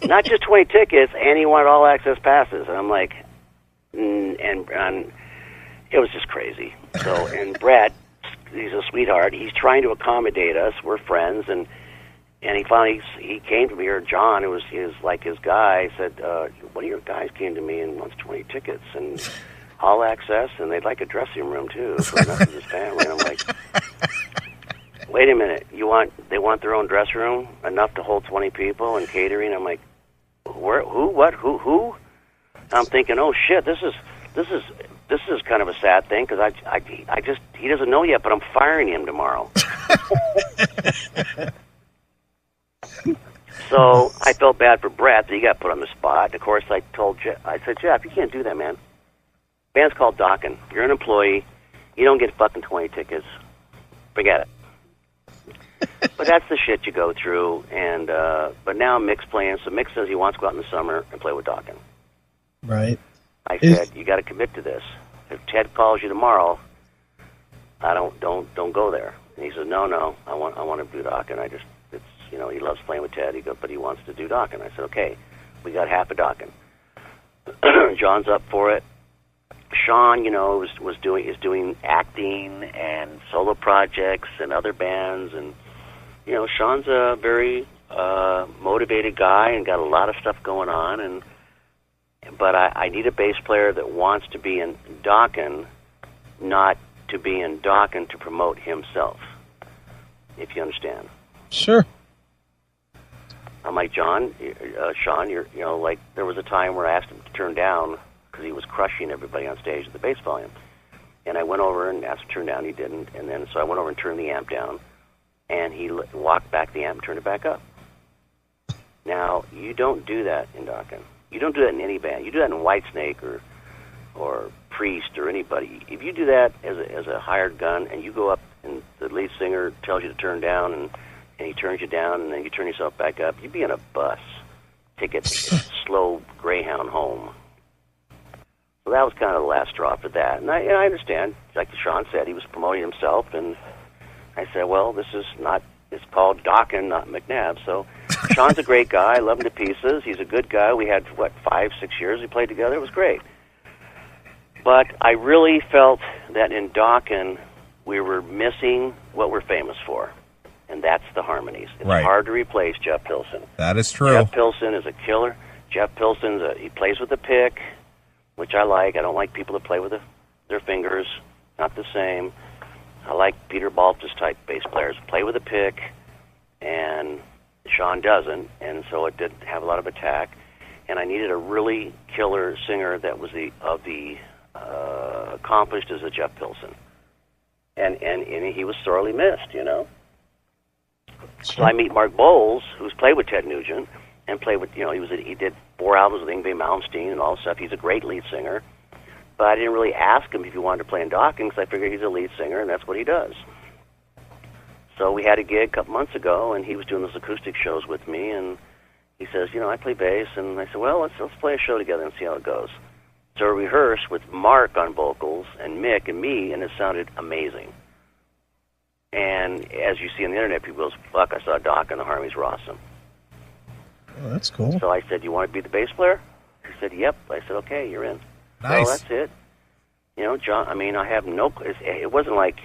Not just 20 tickets, and he wanted all access passes. And I'm like, and it was just crazy. So, and Bret, he's a sweetheart. He's trying to accommodate us. We're friends, and he finally he came to me, or John, who was like his guy, said, one of your guys came to me and wants 20 tickets and all access, and they'd like a dressing room too for enough of his family. And I'm like, wait a minute, they want their own dressing room enough to hold 20 people and catering? I'm like, who? I'm thinking, oh shit, this is kind of a sad thing because I just he doesn't know yet, but I'm firing him tomorrow. So I felt bad for Bret that he got put on the spot. Of course, I said, Jeff, you can't do that, man. Band's called Dokken. You're an employee. You don't get fucking 20 tickets. Forget it. But that's the shit you go through. And but now Mick's playing. So Mick says he wants to go out in the summer and play with Dokken. Right. I said, you got to commit to this. If Ted calls you tomorrow, don't go there. And he says, no, I want to do Dokken. He loves playing with Ted. But he wants to do Dokken. I said, okay, we got half a Dokken. John's up for it. Sean, is doing acting and solo projects and other bands, and Sean's a very motivated guy and got a lot of stuff going on. But I need a bass player that wants to be in Dokken, not to be in Dokken to promote himself. If you understand. Sure. I'm like, Sean, like there was a time where I asked him to turn down because he was crushing everybody on stage at the bass volume. And I went over and asked him to turn down. He didn't. And then so I went over and turned the amp down. And he walked back the amp and turned it back up. Now, you don't do that in Dokken. You don't do that in any band. You do that in Whitesnake or Priest or anybody. If you do that as a hired gun and you go up and the lead singer tells you to turn down and he turns you down and then you turn yourself back up, you'd be in a bus. Take a slow Greyhound home. So that was kind of the last straw for that. And I understand, like Sean said, he was promoting himself, and I said, well, it's called Dokken, not McNabb. So Sean's a great guy. I love him to pieces. He's a good guy. We had, 5-6 years we played together. It was great. But I really felt that in Dokken, we were missing what we're famous for, and that's the harmonies. It's hard to replace Jeff Pilson. That is true. Jeff Pilson is a killer. Jeff Pilson's he plays with a pick, which I like. I don't like people that play with their fingers. Not the same. I like Peter Baltus type bass players. Play with a pick, and Sean doesn't, and so it did have a lot of attack. And I needed a really killer singer that was accomplished as a Jeff Pilson. And he was sorely missed, So I meet Mark Bowles, who's played with Ted Nugent, and played with, he did 4 albums with Yngwie Malmsteen and all that stuff. He's a great lead singer. But I didn't really ask him if he wanted to play in Dokken because I figured he's a lead singer and that's what he does. So we had a gig a couple months ago, and he was doing those acoustic shows with me, and he says, I play bass, and I said, well, let's play a show together and see how it goes. So we rehearsed with Mark on vocals and Mick and me, and it sounded amazing. And as you see on the internet, people go, fuck, I saw Dokken, the harmonies were awesome. Oh, that's cool. So I said, you want to be the bass player? He said, yep. I said, okay, you're in. Nice. So that's it. John, I have it wasn't like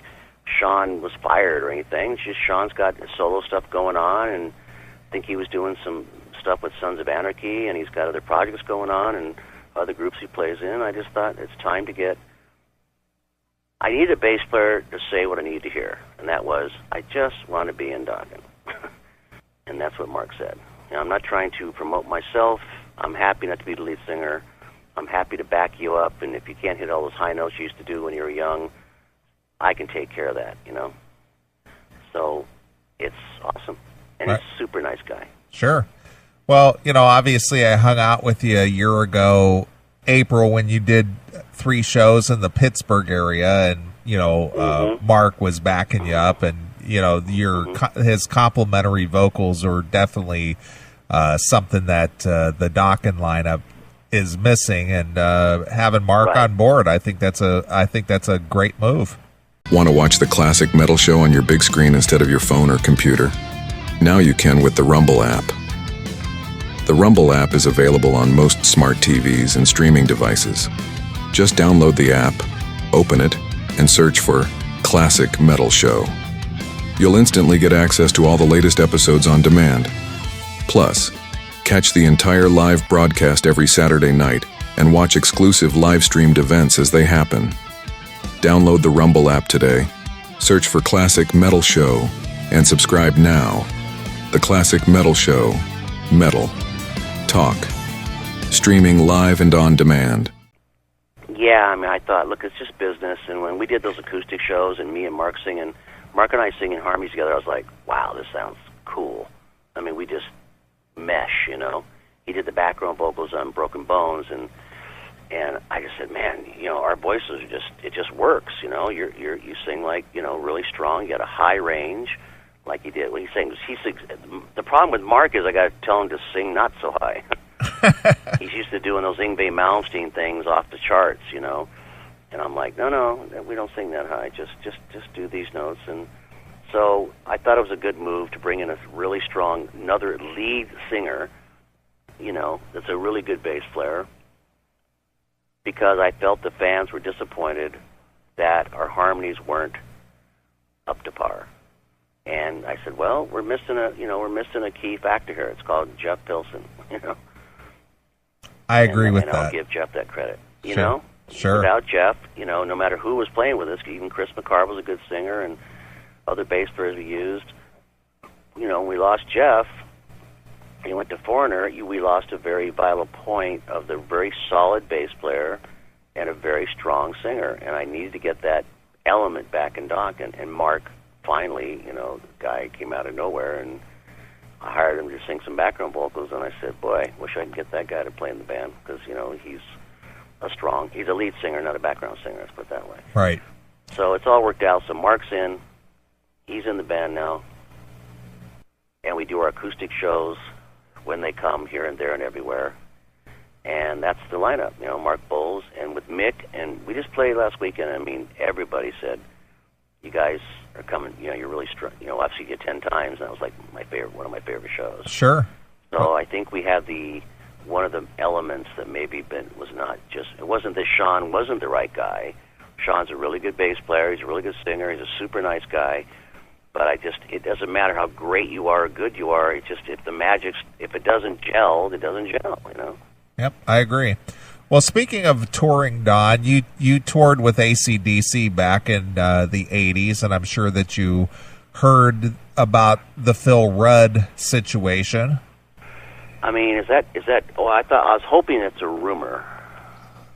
Sean was fired or anything. It's just Sean's got solo stuff going on, and I think he was doing some stuff with Sons of Anarchy, and he's got other projects going on and other groups he plays in. I just thought it's time to I need a bass player to say what I need to hear, and that was, I just want to be in Dokken. And that's what Mark said. I'm not trying to promote myself. I'm happy not to be the lead singer. I'm happy to back you up, and if you can't hit all those high notes you used to do when you were young, I can take care of that, So it's awesome. And he's a super nice guy. Sure. Well, obviously I hung out with you a year ago, April, when you did 3 shows in the Pittsburgh area, and, Mark was backing you up, and, his complimentary vocals are definitely something that the Dokken lineup is missing, and having Mark on board, I think that's a great move. Want to watch the classic metal show on your big screen instead of your phone or computer? Now you can with the Rumble app. The Rumble app is available on most smart TVs and streaming devices. Just download the app, open it, and search for Classic Metal Show. You'll instantly get access to all the latest episodes on demand. Plus, catch the entire live broadcast every Saturday night and watch exclusive live-streamed events as they happen. Download the Rumble app today, search for Classic Metal Show, and subscribe now. The Classic Metal Show. Metal. Talk. Streaming live and on demand. Yeah, I thought, look, it's just business. And when we did those acoustic shows and me and Mark and I singing harmonies together, I was like, wow, this sounds cool. We just mesh, He did the background vocals on Broken Bones, and I just said, man, our voices are it just works, You sing like, really strong. You got a high range, like he did when he sang. The problem with Mark is I got to tell him to sing not so high. He's used to doing those Yngwie Malmsteen things off the charts, And I'm like, no, we don't sing that high. Just do these notes. And so I thought it was a good move to bring in a really strong, another lead singer, that's a really good bass player, because I felt the fans were disappointed that our harmonies weren't up to par. And I said, well, we're missing a key factor here. It's called Jeff Pilson, I agree with that. And I'll give Jeff that credit. Sure. Without Jeff, no matter who was playing with us, even Chris McCarr was a good singer, and other bass players we used. We lost Jeff. He went to Foreigner. We lost a very vital point of the very solid bass player and a very strong singer. And I needed to get that element back in Dokken. And Mark finally, the guy came out of nowhere, and I hired him to sing some background vocals. And I said, boy, wish I could get that guy to play in the band, because, he's a lead singer, not a background singer, let's put it that way. Right. So it's all worked out. So Mark's in. He's in the band now. And we do our acoustic shows when they come here and there and everywhere. And that's the lineup, Mark Bowles. And with Mick, and we just played last weekend. Everybody said, you guys are coming, you're really strong. I've seen you 10 times, and that was like one of my favorite shows. Sure. So I think we have one of the elements that maybe was not just, it wasn't that Sean wasn't the right guy. Sean's a really good bass player. He's a really good singer. He's a super nice guy. But it doesn't matter how great you are or good you are. It's just, if it doesn't gel, it doesn't gel, Yep, I agree. Well, speaking of touring, Don, you toured with AC/DC back in the 80s, and I'm sure that you heard about the Phil Rudd situation. Is that? Oh, I was hoping it's a rumor.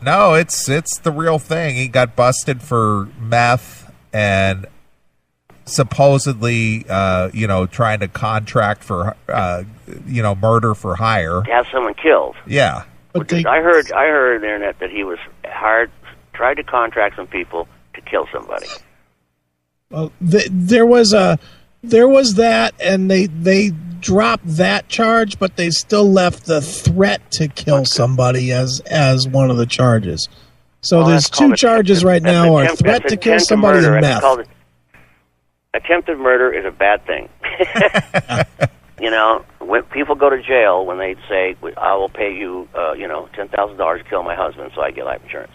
No, it's the real thing. He got busted for meth and supposedly, trying to contract for, murder for hire. To have someone killed. Yeah. I heard on the internet that he was tried to contract some people to kill somebody. Well, there was that, and they dropped that charge, but they still left the threat to kill somebody as one of the charges. So there's 2 charges right now: are threat to kill somebody and meth. Attempted murder is a bad thing. When people go to jail, when they say, I will pay you, $10,000 to kill my husband so I get life insurance.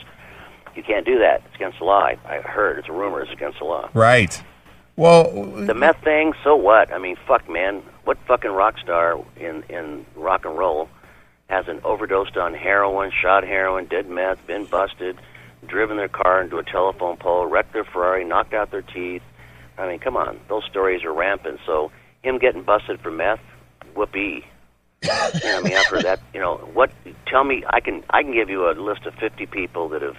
You can't do that. It's against the law. I heard. It's a rumor. It's against the law. Right. Well, the meth thing, so what? Fuck, man. What fucking rock star in rock and roll hasn't overdosed on heroin, shot heroin, did meth, been busted, driven their car into a telephone pole, wrecked their Ferrari, knocked out their teeth? Come on. Those stories are rampant. So him getting busted for meth, whoopee. After that, what? Tell me, I can give you a list of 50 people that have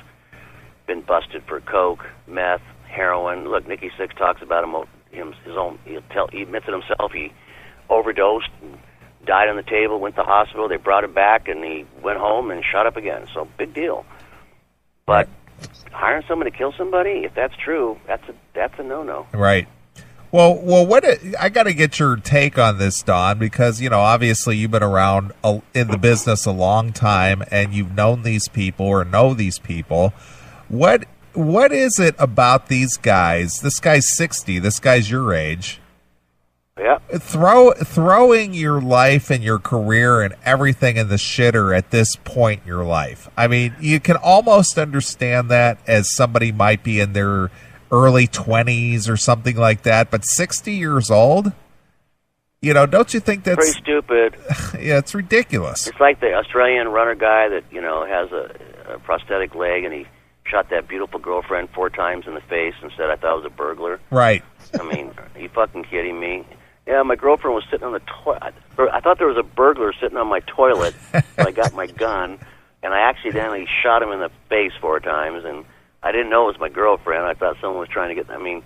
been busted for coke, meth, heroin. Look, Nikki Sixx talks about he admits it himself. He overdosed, died on the table, went to the hospital, they brought him back, and he went home and shot up again. So, big deal. But hiring someone to kill somebody, if that's true, that's a no-no. Right. Well, I got to get your take on this, Don, because, obviously you've been around in the business a long time, and you've known these people or know these people. What is it about these guys? This guy's 60. This guy's your age. Yeah. Throwing your life and your career and everything in the shitter at this point in your life. I mean, you can almost understand that as somebody might be in their early 20s or something like that, but 60 years old? Don't you think that's pretty stupid? Yeah, it's ridiculous. It's like the Australian runner guy that, has a prosthetic leg, and he shot that beautiful girlfriend 4 times in the face and said, I thought it was a burglar. Right. I mean, are you fucking kidding me? Yeah, my girlfriend was sitting on the toilet. I thought there was a burglar sitting on my toilet, so I got my gun, and I accidentally shot him in the face 4 times, and I didn't know it was my girlfriend. I thought someone was trying to get... I mean,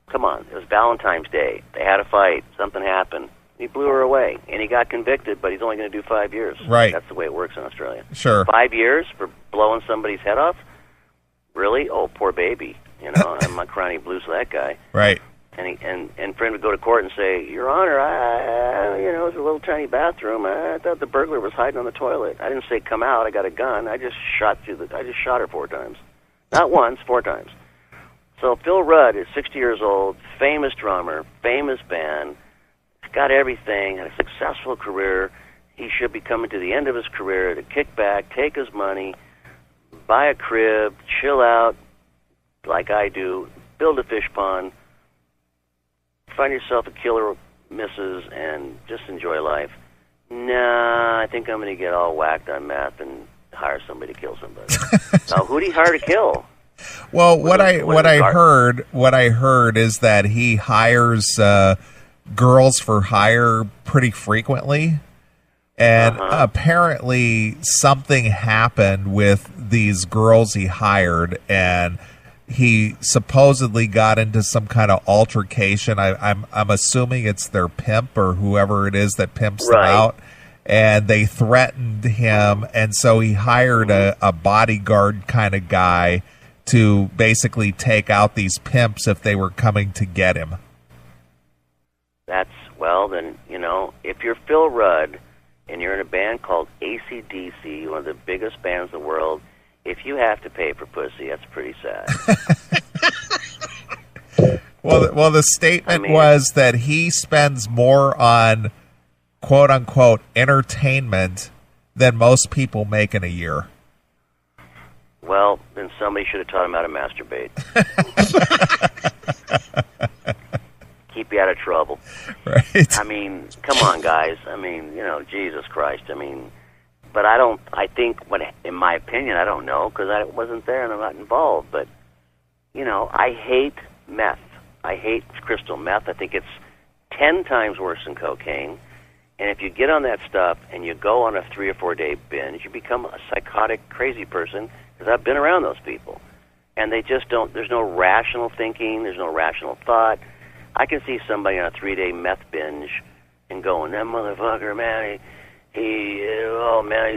come on. It was Valentine's Day. They had a fight. Something happened. He blew her away, and he got convicted, but he's only going to do 5 years. Right. That's the way it works in Australia. Sure. 5 years for blowing somebody's head off? Really? Oh, poor baby. I'm not crying blues for that guy. Right. And friend would go to court and say, Your Honor, it was a little tiny bathroom. I thought the burglar was hiding on the toilet. I didn't say come out. I got a gun. I just shot her 4 times. Not once, 4 times. So Phil Rudd is 60 years old, famous drummer, famous band, got everything, had a successful career. He should be coming to the end of his career to kick back, take his money, buy a crib, chill out like I do, build a fish pond, find yourself a killer missus, and just enjoy life. Nah, I think I'm going to get all whacked on meth and hire somebody to kill somebody. Now, who do you hire to kill? Well, what I heard is that he hires girls for hire pretty frequently, and apparently something happened with these girls he hired, and he supposedly got into some kind of altercation. I'm assuming it's their pimp or whoever it is that pimps them out. And they threatened him, and so he hired a bodyguard kind of guy to basically take out these pimps if they were coming to get him. Then, if you're Phil Rudd and you're in a band called AC/DC, one of the biggest bands in the world, if you have to pay for pussy, that's pretty sad. Well, the statement was that he spends more on quote-unquote entertainment than most people make in a year. Well, then somebody should have taught him how to masturbate. Keep you out of trouble. Right. I mean, come on, guys. I mean, Jesus Christ. I mean, but I think, in my opinion, I don't know, because I wasn't there and I'm not involved, but, I hate meth. I hate crystal meth. I think it's 10 times worse than cocaine. And if you get on that stuff and you go on a 3 or 4 day binge, you become a psychotic, crazy person, because I've been around those people. And they just don't, there's no rational thinking, there's no rational thought. I can see somebody on a 3-day meth binge and going, that motherfucker, man, he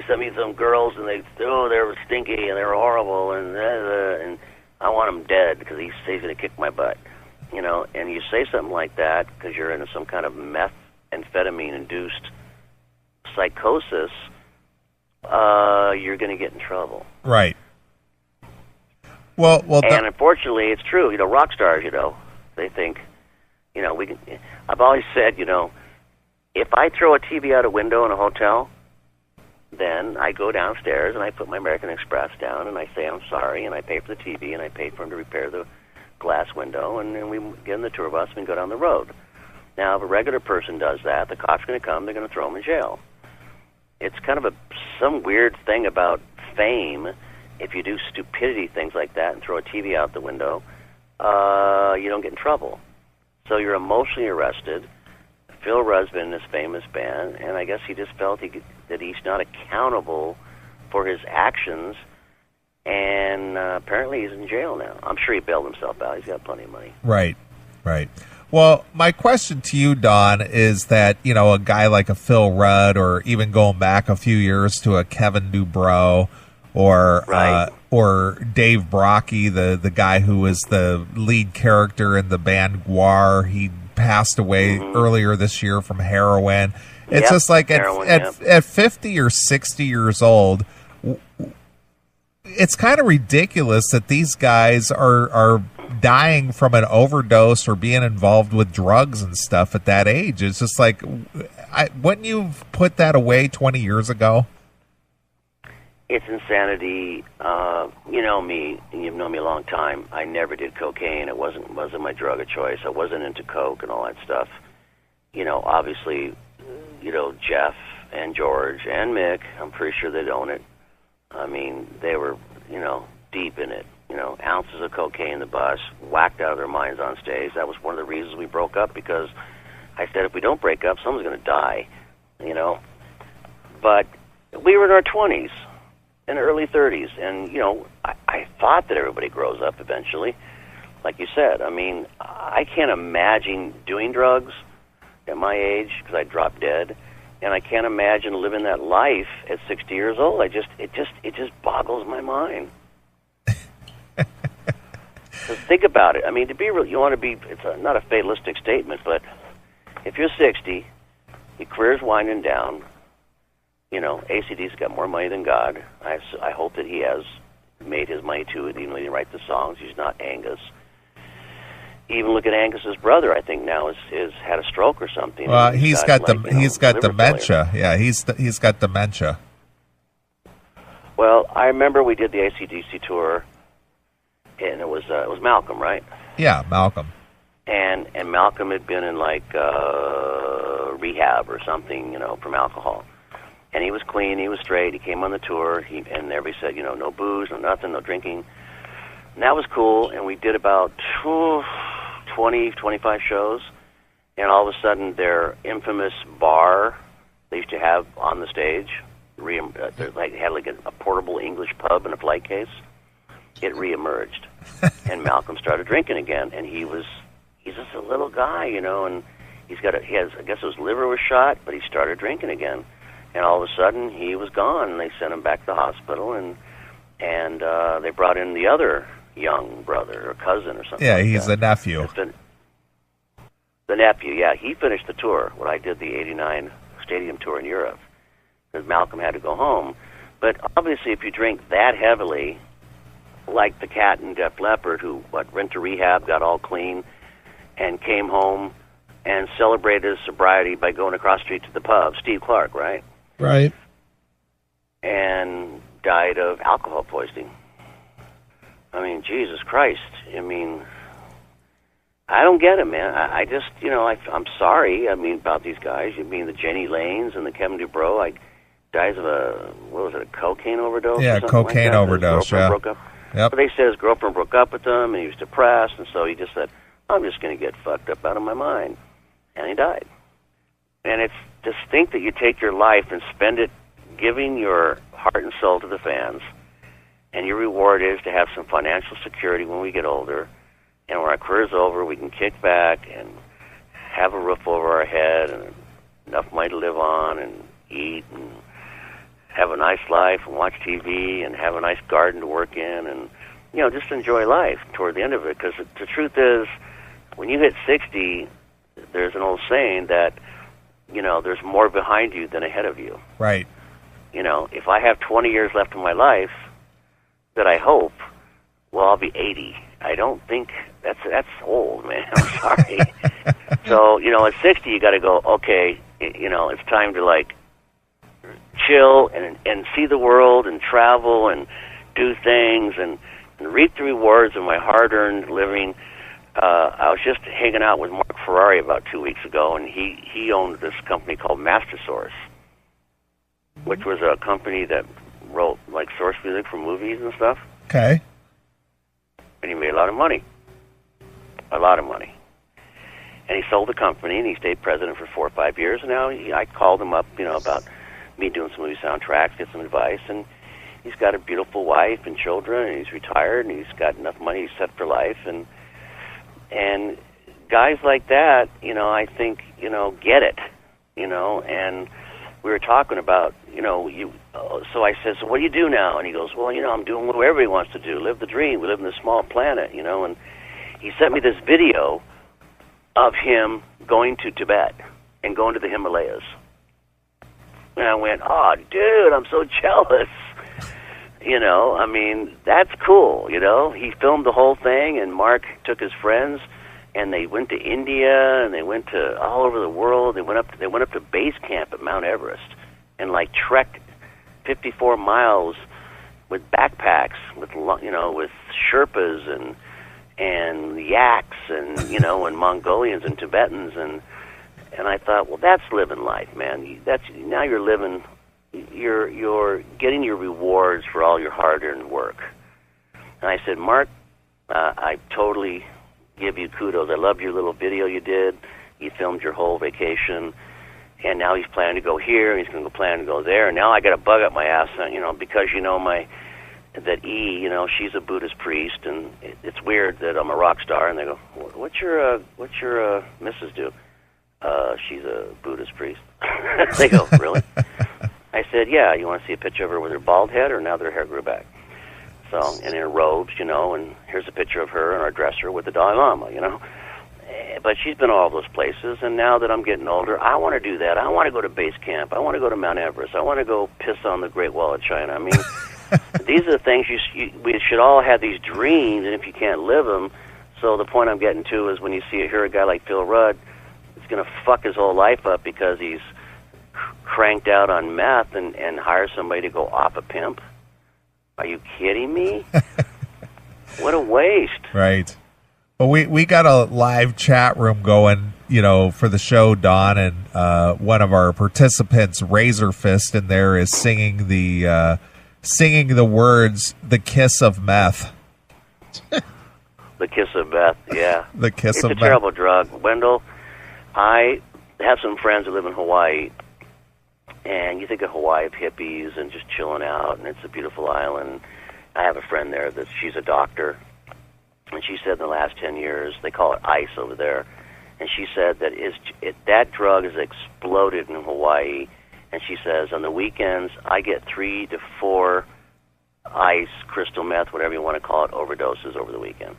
sent me some girls, and they were stinky and they were horrible, and I want him dead because he's going to kick my butt. And you say something like that because you're in some kind of methamphetamine-induced psychosis, you're going to get in trouble. Right. Well, and unfortunately, it's true. Rock stars, they think, we can. I've always said, if I throw a TV out a window in a hotel, then I go downstairs and I put my American Express down and I say I'm sorry, and I pay for the TV and I pay for him to repair the glass window, and then we get in the tour bus and go down the road. Now, if a regular person does that, the cops are going to come, they're going to throw them in jail. It's kind of some weird thing about fame. If you do stupidity things like that and throw a TV out the window, you don't get in trouble. So you're emotionally arrested. Phil Rudd's been in this famous band, and I guess he just felt that he's not accountable for his actions, and apparently he's in jail now. I'm sure he bailed himself out. He's got plenty of money. Right. Well, my question to you, Don, is that, a guy like a Phil Rudd, or even going back a few years to a Kevin Dubrow, or Dave Brockie, the guy who was the lead character in the band Gwar, he passed away earlier this year from heroin. It's just like at 50 or 60 years old, it's kind of ridiculous that these guys are dying from an overdose or being involved with drugs and stuff at that age. It's just like, wouldn't you put that away 20 years ago? It's insanity. You know me, and you've known me a long time. I never did cocaine. It wasn't my drug of choice. I wasn't into coke and all that stuff. Obviously, Jeff and George and Mick, I'm pretty sure they'd own it. I mean, they were, deep in it. Ounces of cocaine in the bus, whacked out of their minds on stage. That was one of the reasons we broke up, because I said, if we don't break up, someone's going to die, But we were in our 20s and early 30s, and, I thought that everybody grows up eventually, like you said. I mean, I can't imagine doing drugs at my age, because I dropped dead, and I can't imagine living that life at 60 years old. It just boggles my mind. Think about it. I mean, to be real, you want to be. It's not a fatalistic statement, but if you're 60, your career's winding down. ACD's got more money than God. I hope that he has made his money too, even though he didn't write the songs. He's not Angus. Even look at Angus's brother. I think now is had a stroke or something. Well, he's got dementia. Failure. Yeah, he's got dementia. Well, I remember we did the AC/DC tour, and it was Malcolm, right? Yeah, Malcolm. And Malcolm had been in rehab or something, from alcohol. And he was clean, he was straight. He came on the tour, and everybody said, no booze, no nothing, no drinking. And that was cool. And we did about 20, 25 shows. And all of a sudden, their infamous bar they used to have on the stage, they had like a portable English pub in a flight case. It reemerged, and Malcolm started drinking again. And he's just a little guy, and I guess his liver was shot, but he started drinking again. And all of a sudden, he was gone, and they sent him back to the hospital, and they brought in the other young brother or cousin or something. Yeah, like he's that. a nephew. The nephew, yeah. He finished the tour when I did the 89 stadium tour in Europe, because Malcolm had to go home. But obviously, if you drink that heavily, like the Cat and Def Leppard, who went to rehab, got all clean, and came home and celebrated his sobriety by going across the street to the pub. Steve Clark, right? Right. And died of alcohol poisoning. I mean, Jesus Christ. I mean, I don't get it, man. I just, I'm sorry. About these guys. The Jenny Lanes and the Kevin Dubrow. Dies of a cocaine overdose? Yeah, or something cocaine like that? overdose. His girlfriend broke up. Yep. But they said his girlfriend broke up with him, and he was depressed, and so he just said, I'm just going to get fucked up out of my mind. And he died. And it's just think that you take your life and spend it giving your heart and soul to the fans, and your reward is to have some financial security when we get older, and when our career's over, we can kick back and have a roof over our head and enough money to live on and eat and have a nice life and watch TV and have a nice garden to work in and, just enjoy life toward the end of it. Because the truth is, when you hit 60, there's an old saying that, there's more behind you than ahead of you. Right. If I have 20 years left of my life that I hope, well, I'll be 80. I don't think that's old, man. I'm sorry. So, at 60, you got to go, okay, it's time to, chill and see the world and travel and do things and reap the rewards of my hard-earned living. I was just hanging out with Mark Ferrari about 2 weeks ago, and he owned this company called Mastersource, which was a company that wrote source music for movies and stuff. Okay. And he made a lot of money. And he sold the company, and he stayed president for 4 or 5 years. And now I called him up, about me doing some movie soundtracks, get some advice, and he's got a beautiful wife and children, and he's retired, and he's got enough money set for life, and guys like that, I think, get it, and we were talking about, so I said, so what do you do now? And he goes, well, I'm doing what everybody wants to do, live the dream. We live in this small planet, and he sent me this video of him going to Tibet and going to the Himalayas. And I went, oh, dude, I'm so jealous. That's cool, He filmed the whole thing, and Mark took his friends, and they went to India, and they went to all over the world. They went up to base camp at Mount Everest and, trekked 54 miles with backpacks, with Sherpas and yaks and, and Mongolians and Tibetans. And I thought, well, that's living life, man. Now you're living... You're getting your rewards for all your hard-earned work. And I said, Mark, I totally give you kudos. I loved your little video you did. You filmed your whole vacation, and now he's planning to go here, and he's going to plan to go there. And now I got a bug up my ass, because that she's a Buddhist priest, and it's weird that I'm a rock star. And they go, what's your missus do? She's a Buddhist priest. They go, really? I said, yeah, you want to see a picture of her with her bald head, or now that her hair grew back? So, and in her robes, and here's a picture of her in our dresser with the Dalai Lama, But she's been all those places, and now that I'm getting older, I want to do that. I want to go to base camp. I want to go to Mount Everest. I want to go piss on the Great Wall of China. I mean, these are the things we should all have these dreams, and if you can't live them, so the point I'm getting to is when you hear a guy like Phil Rudd, it's going to fuck his whole life up because he's cranked out on meth and hire somebody to go off a pimp. Are you kidding me? What a waste. Right. Well, we got a live chat room going, for the show, Don, and one of our participants, Razor Fist, in there is singing the words, "The Kiss of Meth." The kiss of meth, yeah. The kiss of meth. It's a terrible drug. Wendell, I have some friends who live in Hawaii, and you think of Hawaii of hippies and just chilling out, and it's a beautiful island. I have a friend there she's a doctor, and she said in the last 10 years, they call it ice over there, and she said that that drug has exploded in Hawaii, and she says on the weekends, I get 3 to 4 ice, crystal meth, whatever you want to call it, overdoses over the weekend.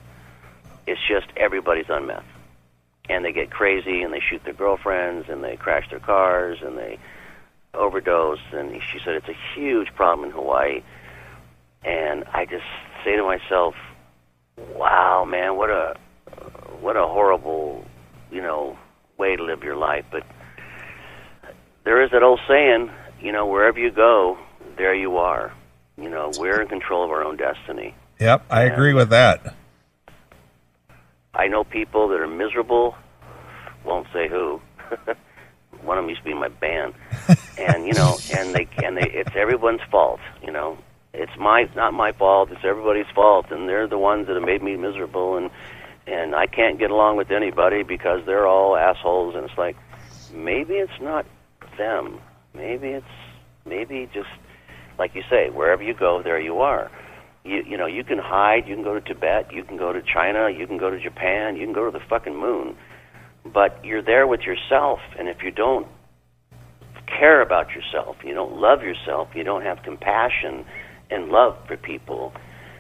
It's just everybody's on meth. And they get crazy, and they shoot their girlfriends, and they crash their cars, and they overdose. And she said it's a huge problem in Hawaii. And I just say to myself, wow, man, what a horrible, way to live your life. But there is that old saying, wherever you go, there you are. We're in control of our own destiny. Yep, I agree with that. I know people that are miserable, won't say who. One of them used to be in my band. And, it's everyone's fault, It's not my fault, it's everybody's fault, and they're the ones that have made me miserable, and I can't get along with anybody because they're all assholes, and it's like, maybe it's not them. Maybe just, like you say, wherever you go, there you are. You can hide, you can go to Tibet, you can go to China, you can go to Japan, you can go to the fucking moon, but you're there with yourself, and if you don't care about yourself, you don't love yourself, you don't have compassion and love for people,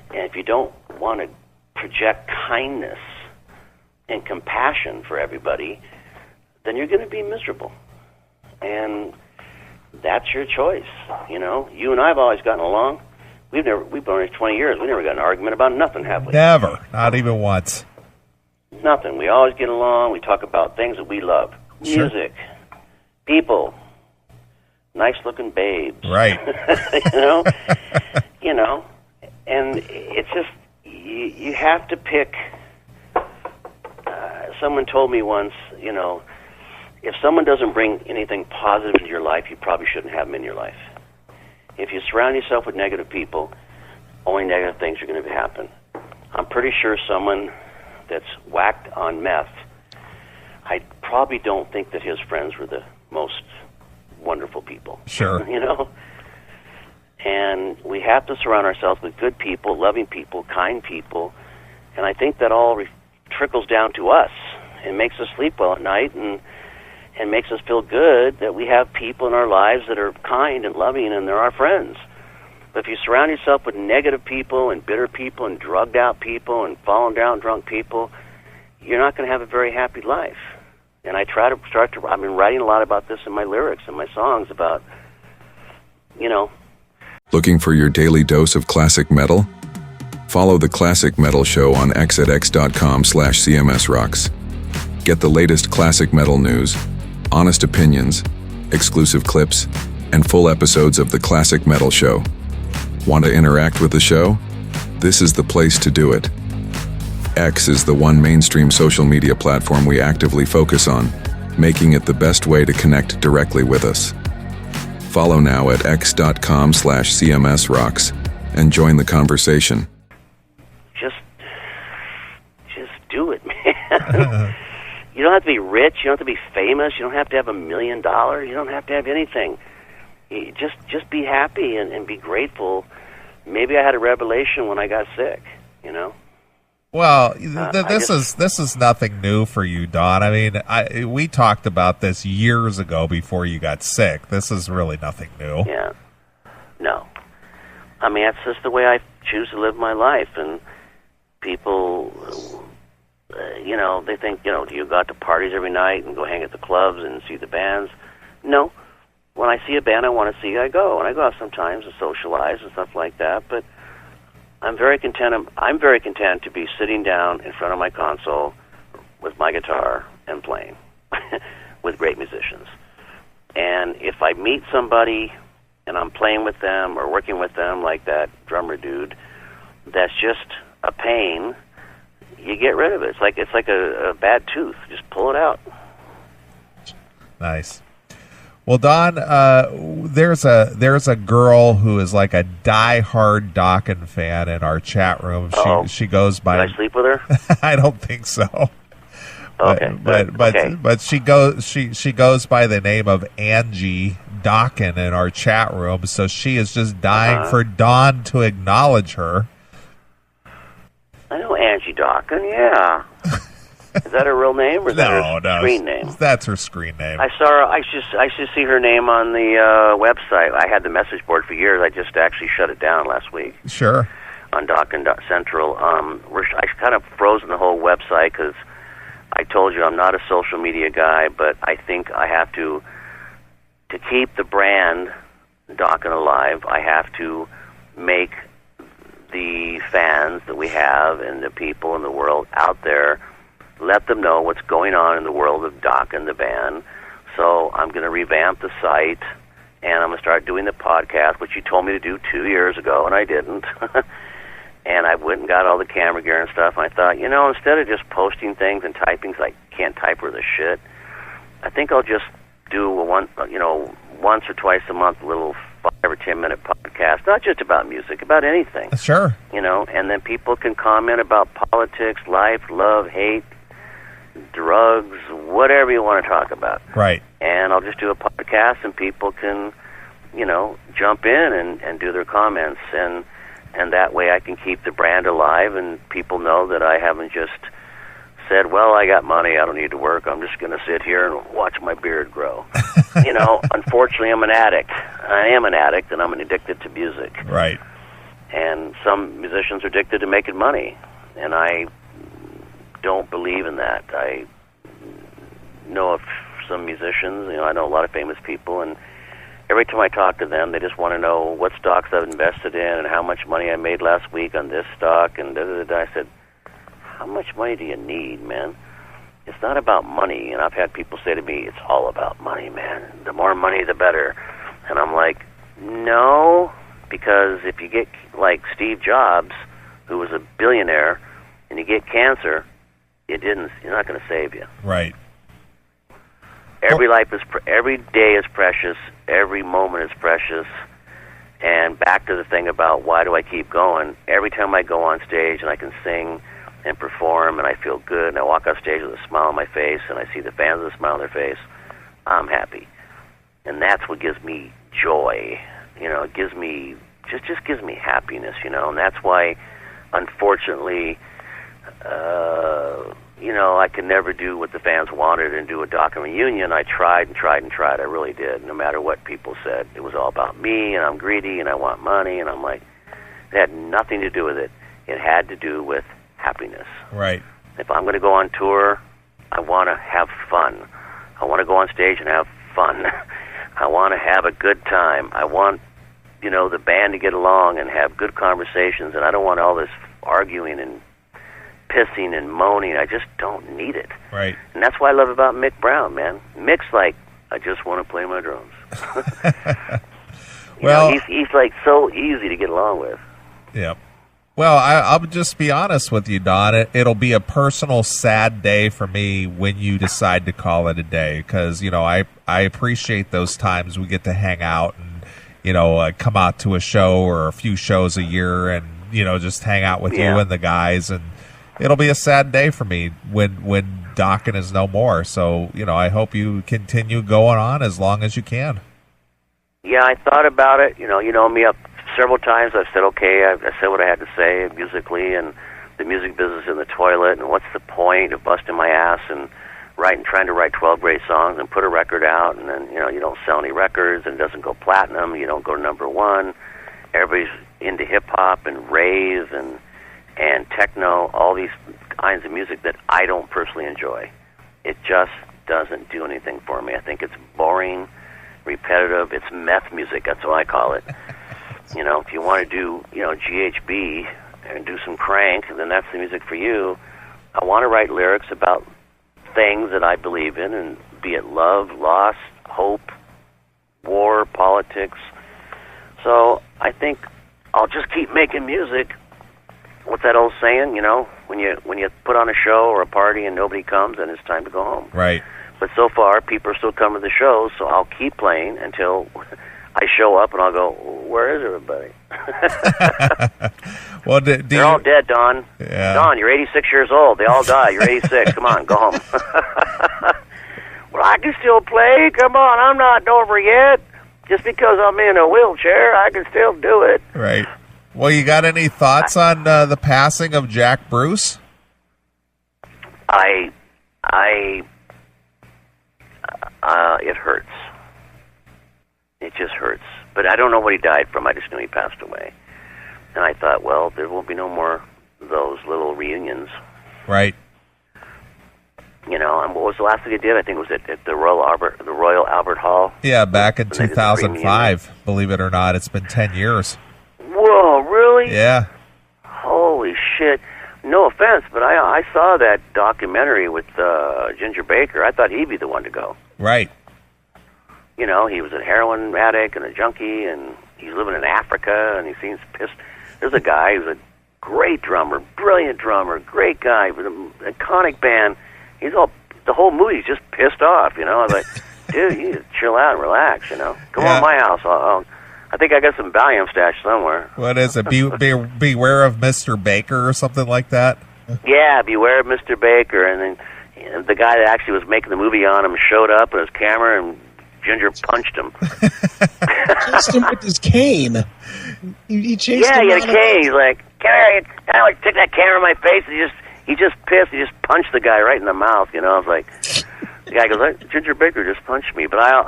and if you don't want to project kindness and compassion for everybody, then you're going to be miserable. And that's your choice, You and I have always gotten along. We've been married 20 years. We never got in an argument about nothing, have we? Never. Not even once. Nothing. We always get along. We talk about things that we love. Sure. Music, people, nice-looking babes. Right. And it's just, you have to pick. Someone told me once, if someone doesn't bring anything positive into your life, you probably shouldn't have them in your life. If you surround yourself with negative people, only negative things are going to happen. I'm pretty sure someone that's whacked on meth, I probably don't think that his friends were the most wonderful people. Sure. And we have to surround ourselves with good people, loving people, kind people, and I think that all trickles down to us. and makes us sleep well at night, and makes us feel good that we have people in our lives that are kind and loving, and they're our friends. But if you surround yourself with negative people and bitter people and drugged out people and fallen down drunk people, you're not going to have a very happy life. And I try to I've been writing a lot about this in my lyrics and my songs about, Looking for your daily dose of classic metal? Follow the Classic Metal Show on X at x.com/cmsrocks. Get the latest classic metal news, honest opinions, exclusive clips, and full episodes of the Classic Metal Show. Want to interact with the show? This is the place to do it. X is the one mainstream social media platform we actively focus on, making it the best way to connect directly with us. Follow now at x.com/cmsrocks and join the conversation. Just do it, man. You don't have to be rich. You don't have to be famous. You don't have to have $1 million. You don't have to have anything. You just be happy and be grateful. Maybe I had a revelation when I got sick, Well, this is nothing new for you, Don. I mean, we talked about this years ago before you got sick. This is really nothing new. Yeah. No. I mean, that's just the way I choose to live my life. And people, they think, do you go out to parties every night and go hang at the clubs and see the bands? No. When I see a band I want to see, I go. And I go out sometimes to socialize and stuff like that. But I'm very content to be sitting down in front of my console with my guitar and playing with great musicians. And if I meet somebody and I'm playing with them or working with them, like that drummer dude, that's just a pain, you get rid of it. It's like a bad tooth. Just pull it out. Nice. Well, Don, there's a girl who is like a diehard Dokken fan in our chat room. She goes by. Did I sleep with her? I don't think so. Okay, but she goes by the name of Angie Dokken in our chat room. So she is just dying for Don to acknowledge her. I know Angie Dokken. Yeah. Is that her real name or is that her screen name? That's her screen name. I saw her. I should see her name on the website. I had the message board for years. I just actually shut it down last week. Sure. On Dokken Central. I kind of frozen the whole website because I told you I'm not a social media guy, but I think I have to keep the brand Dokken alive. I have to make the fans that we have and the people in the world out there, let them know what's going on in the world of Dokken the band. So I'm going to revamp the site, and I'm going to start doing the podcast, which you told me to do 2 years ago, and I didn't. And I went and got all the camera gear and stuff, and I thought, instead of just posting things and typing, because I can't type worth a shit, I think I'll just do once or twice a month a little 5 or 10 minute podcast, not just about music, about anything. Sure. And then people can comment about politics, life, love, hate, drugs, whatever you want to talk about. Right. And I'll just do a podcast and people can, jump in and do their comments. And that way I can keep the brand alive and people know that I haven't just said, well, I got money, I don't need to work, I'm just going to sit here and watch my beard grow. Unfortunately, I'm an addict. I am an addict, and I'm addicted to music. Right. And some musicians are addicted to making money, and I don't believe in that. I know of some musicians, I know a lot of famous people, and every time I talk to them, they just want to know what stocks I've invested in and how much money I made last week on this stock, and da-da-da-da. I said, how much money do you need, man? It's not about money. And I've had people say to me, it's all about money, man. The more money, the better. And I'm like, no, because if you get like Steve Jobs, who was a billionaire, and you get cancer, you're not going to save you. Right. Every day is precious. Every moment is precious. And back to the thing about why do I keep going? Every time I go on stage and I can sing and perform and I feel good and I walk off stage with a smile on my face and I see the fans with a smile on their face, I'm happy. And that's what gives me joy. It gives me just gives me happiness, and that's why, unfortunately, I could never do what the fans wanted and do a Dokken reunion. I tried and tried and tried. I really did. No matter what people said, it was all about me, and I'm greedy, and I want money, and I'm like, it had nothing to do with it. It had to do with happiness. Right. If I'm going to go on tour, I want to have fun. I want to go on stage and have fun. I want to have a good time. I want, the band to get along and have good conversations, and I don't want all this arguing and pissing and moaning. I just don't need it. Right. And that's what I love about Mick Brown, man. Mick's like, I just want to play my drums. Well, he's like so easy to get along with. Yeah. Well, I'll just be honest with you, Don. It'll be a personal sad day for me when you decide to call it a day, because I appreciate those times we get to hang out and come out to a show or a few shows a year and just hang out with you and the guys, and it'll be a sad day for me when Dokken is no more. So I hope you continue going on as long as you can. Yeah, I thought about it. You know me up. Several times I've said, okay, I said what I had to say musically, and the music business in the toilet, and what's the point of busting my ass and trying to write 12 great songs and put a record out, and then, you don't sell any records, and it doesn't go platinum, you don't go to number one. Everybody's into hip-hop and rave and techno, all these kinds of music that I don't personally enjoy. It just doesn't do anything for me. I think it's boring, repetitive. It's meth music, that's what I call it. If you want to do, GHB and do some crank, then that's the music for you. I want to write lyrics about things that I believe in, and be it love, loss, hope, war, politics. So I think I'll just keep making music. What's that old saying? When you put on a show or a party and nobody comes, then it's time to go home. Right. But so far, people are still coming to the shows, so I'll keep playing until I show up and I'll go, where is everybody? Well, they're all dead, Don. Yeah. Don, you're 86 years old. They all died. You're 86. Come on, go home. Well, I can still play. Come on, I'm not over yet. Just because I'm in a wheelchair, I can still do it. Right. Well, you got any thoughts on the passing of Jack Bruce? It hurts. It just hurts. But I don't know what he died from. I just knew he passed away. And I thought, well, there won't be no more of those little reunions. Right. And what was the last thing he did? I think it was at the Royal Albert Hall. Yeah, back in 2005. Believe it or not, it's been 10 years. Whoa, really? Yeah. Holy shit. No offense, but I saw that documentary with Ginger Baker. I thought he'd be the one to go. Right. He was a heroin addict and a junkie, and he's living in Africa, and he seems pissed. There's a guy who's a great drummer, brilliant drummer, great guy with an iconic band. The whole movie's just pissed off, I was like, dude, you need to chill out and relax, Come on to my house. I think I got some Valium stashed somewhere. What is it? Beware of Mr. Baker or something like that? Yeah, beware of Mr. Baker. And then the guy that actually was making the movie on him showed up with his camera, and Ginger punched him. Chased him with his cane. He chased him. Yeah, he had a cane. He's like, come here. I took that camera in my face, and he just pissed. He just punched the guy right in the mouth. I was like, the guy goes, Ginger Baker just punched me. But I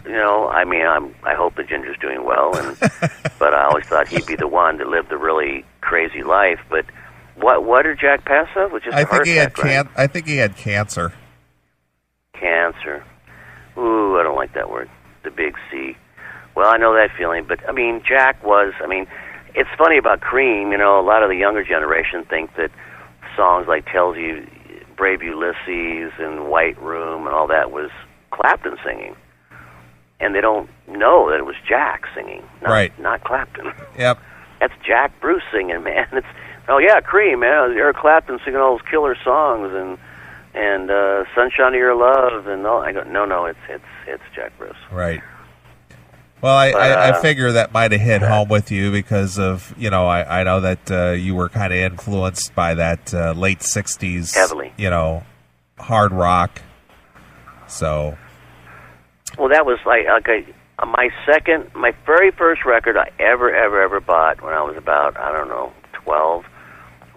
hope that Ginger's doing well. But I always thought he'd be the one that lived a really crazy life. But what did Jack pass of? Was just I think he had cancer. Cancer. Ooh, I don't like that word. The big C. Well, I know that feeling, but Jack was. It's funny about Cream. A lot of the younger generation think that songs like "Tells You," "Brave Ulysses," and "White Room" and all that was Clapton singing, and they don't know that it was Jack singing, not Clapton. Yep, that's Jack Bruce singing, man. Cream, man. Eric Clapton singing all those killer songs and "Sunshine of Your Love" and all. I go, no, it's Jack Bruce. Right. Well, I figure that might have hit home with you because of, I know that you were kind of influenced by that late 60s, heavily, hard rock. So. Well, that was my very first record I ever bought when I was about, 12,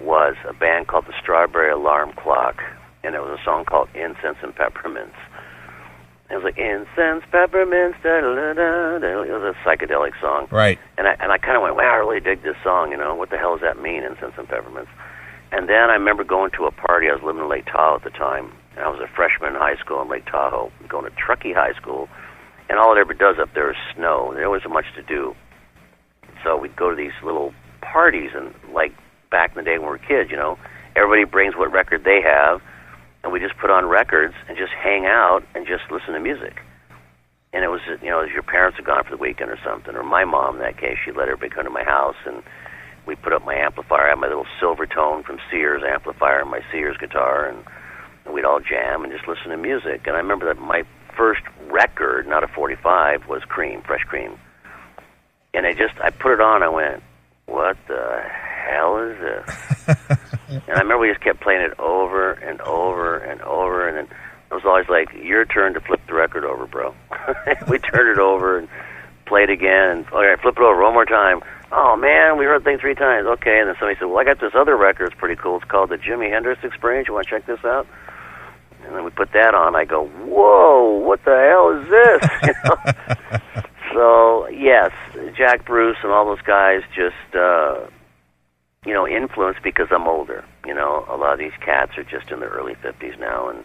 was a band called the Strawberry Alarm Clock. and there was a song called Incense and Peppermints. It was like, incense, peppermints, da-da-da-da. It was a psychedelic song. Right. And I kind of went, wow, I really dig this song, you know. What the hell does that mean, incense and peppermints? And then I remember going to a party. I was living in Lake Tahoe at the time, and I was a freshman in high school in Lake Tahoe, going to Truckee High School, and all it ever does up there is snow. There wasn't much to do. So we'd go to these little parties, and like back in the day when we were kids, you know, everybody brings what record they have, and we just put on records and just hang out and just listen to music. And it was, you know, as your parents had gone for the weekend or something, or my mom in that case, she'd let everybody come to my house, and we put up my amplifier. I had my little Silvertone from Sears amplifier and my Sears guitar, and we'd all jam and just listen to music. And I remember that my first record, not a 45, was Cream, Fresh Cream. And I put it on, I went, what the hell is this? And I remember we just kept playing it over and over and over, and then it was always like, your turn to flip the record over, bro. We turned it over and played again, and all right, flip it over one more time. Oh, man, we heard the thing 3 times. Okay, and then somebody said, well, I got this other record. It's pretty cool. It's called the Jimi Hendrix Experience. You want to check this out? And then we put that on. I go, whoa, what the hell is this? You know? So, yes, Jack Bruce and all those guys just, you know, influenced because I'm older. You know, a lot of these cats are just in their early 50s now. And,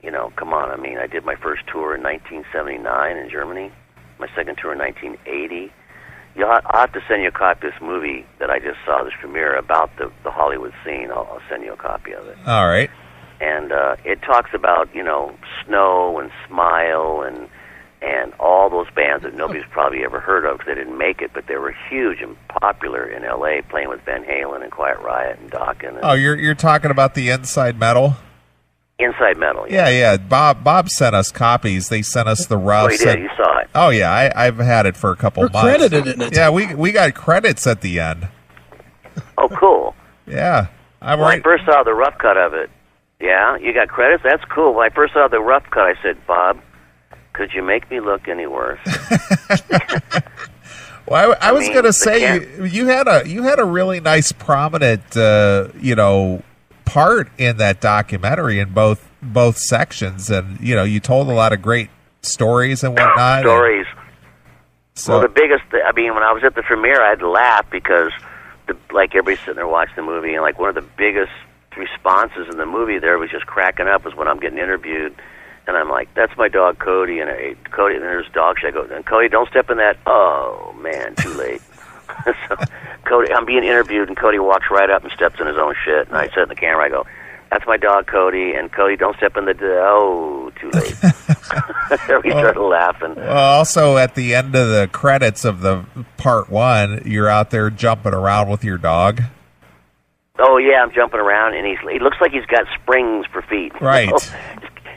you know, come on. I mean, I did my first tour in 1979 in Germany, my second tour in 1980. I'll have to send you a copy of this movie that I just saw, this premiere, about the Hollywood scene. I'll send you a copy of it. All right. And it talks about, you know, Snow and Smile and all those bands that nobody's probably ever heard of because they didn't make it, but they were huge and popular in L.A., playing with Van Halen and Quiet Riot and Dokken. And You're talking about the Inside Metal? Inside Metal, yeah. Bob sent us copies. They sent us the roughs. Oh, he did. You saw it. Oh, yeah. I've had it for a couple months. We're credited in it. Yeah, we got credits at the end. Oh, cool. Yeah. When I first saw the rough cut of it, yeah, you got credits? That's cool. When I first saw the rough cut, I said, Bob, could you make me look any worse? Well, I was going to say you had a really nice prominent you know, part in that documentary in both sections, and you know, you told a lot of great stories and whatnot. Stories. So, well, the biggest, I mean, when I was at the premiere, I'd laugh because like everybody's sitting there watching the movie, and like one of the biggest responses in the movie there was just cracking up was when I'm getting interviewed. And I'm like, that's my dog Cody, and Cody, and there's dog shit. I go, and Cody, don't step in that. Oh man, too late. So Cody, I'm being interviewed, and Cody walks right up and steps in his own shit. And I said in the camera, I go, that's my dog Cody, and Cody, don't step in the. Oh, too late. We started laughing. Well, also at the end of the credits of the part 1, you're out there jumping around with your dog. Oh yeah, I'm jumping around, and he looks like he's got springs for feet. Right. You know?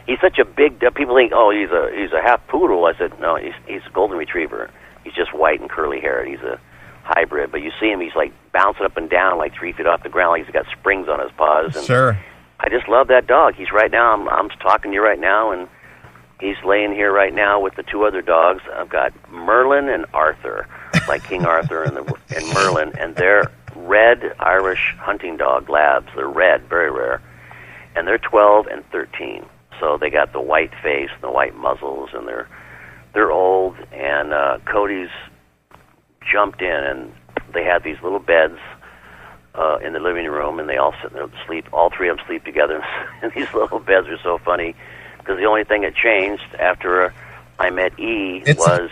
He's such a big. People think, oh, he's a half poodle. I said, no, he's a golden retriever. He's just white and curly haired. He's a hybrid. But you see him, he's like bouncing up and down like 3 feet off the ground. Like he's got springs on his paws. And sure. I just love that dog. He's right now. I'm talking to you right now, and he's laying here right now with the 2 other dogs. I've got Merlin and Arthur, like King Arthur and Merlin, and they're red Irish hunting dog labs. They're red, very rare, and they're 12 and 13. So they got the white face and the white muzzles, and they're old. And Cody's jumped in, and they had these little beds in the living room, and they all sit there to sleep. All 3 of them sleep together. And these little beds are so funny because the only thing that changed after I met was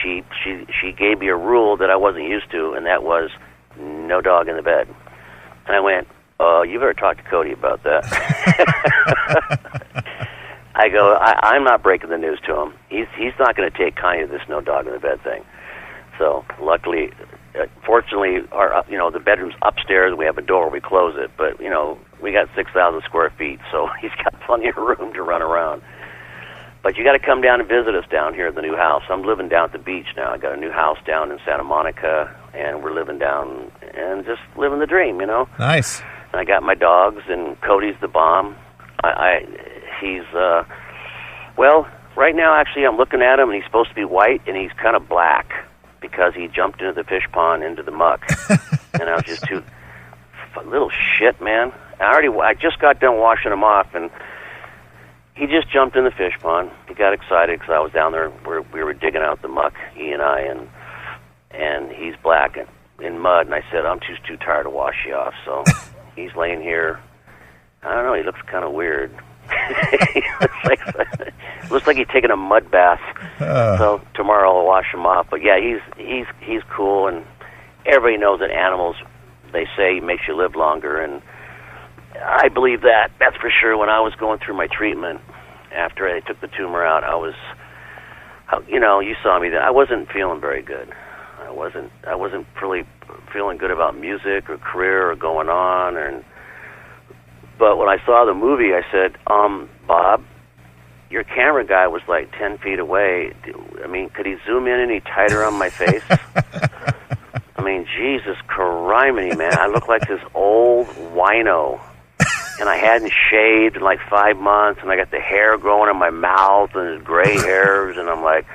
she gave me a rule that I wasn't used to, and that was no dog in the bed. And I went, you better talk to Cody about that. I go, I'm not breaking the news to him. He's not going to take kindly to this no dog in the bed thing. So luckily, fortunately, the bedroom's upstairs. We have a door. We close it, but we got 6,000 square feet, so he's got plenty of room to run around. But you got to come down and visit us down here at the new house. I'm living down at the beach now. I got a new house down in Santa Monica, and we're living down and just living the dream, Nice. And I got my dogs, and Cody's the bomb. He's right now, actually, I'm looking at him, and he's supposed to be white, and he's kind of black because he jumped into the fish pond into the muck. And I was just little shit, man. I just got done washing him off, and he just jumped in the fish pond. He got excited because I was down there. We were digging out the muck, he and I, and he's black in mud. And I said, I'm just too tired to wash you off. So he's laying here. I don't know. He looks kind of weird. He looks like he's taking a mud bath. So tomorrow I'll wash him off. But yeah, he's cool, and everybody knows that animals, they say, makes you live longer, and I believe that. That's for sure. When I was going through my treatment after I took the tumor out, I was, you saw me. That I wasn't feeling very good. I wasn't really feeling good about music or career or going on. But when I saw the movie, I said, Bob, your camera guy was like 10 feet away. I mean, could he zoom in any tighter on my face? I mean, Jesus Christ, man. I look like this old wino. And I hadn't shaved in like 5 months, and I got the hair growing in my mouth and gray hairs, and I'm like,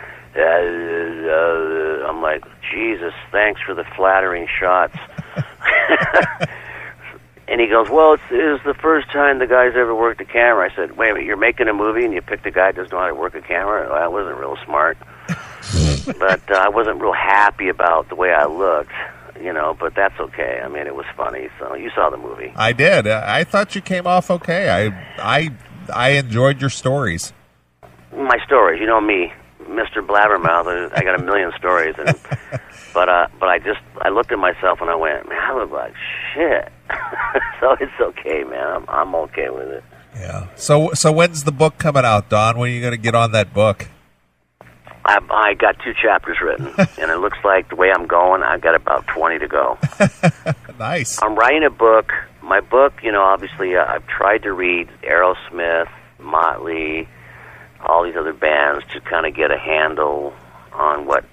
Jesus, thanks for the flattering shots. And he goes, well, it was the first time the guy's ever worked a camera. I said, wait a minute, you're making a movie and you picked a guy that doesn't know how to work a camera? Well, that wasn't real smart. But I wasn't real happy about the way I looked, but that's okay. I mean, it was funny. So you saw the movie. I did. I thought you came off okay. I enjoyed your stories. My stories, you know me, Mr. Blabbermouth. I got a million stories, but I looked at myself and I went, man, I look like shit. So it's okay, man. I'm okay with it. Yeah. So when's the book coming out, Don? When are you going to get on that book? I got 2 chapters written, and it looks like the way I'm going, I've got about 20 to go. Nice. I'm writing a book. My book, obviously, I've tried to read Aerosmith, Motley, all these other bands to kind of get a handle on what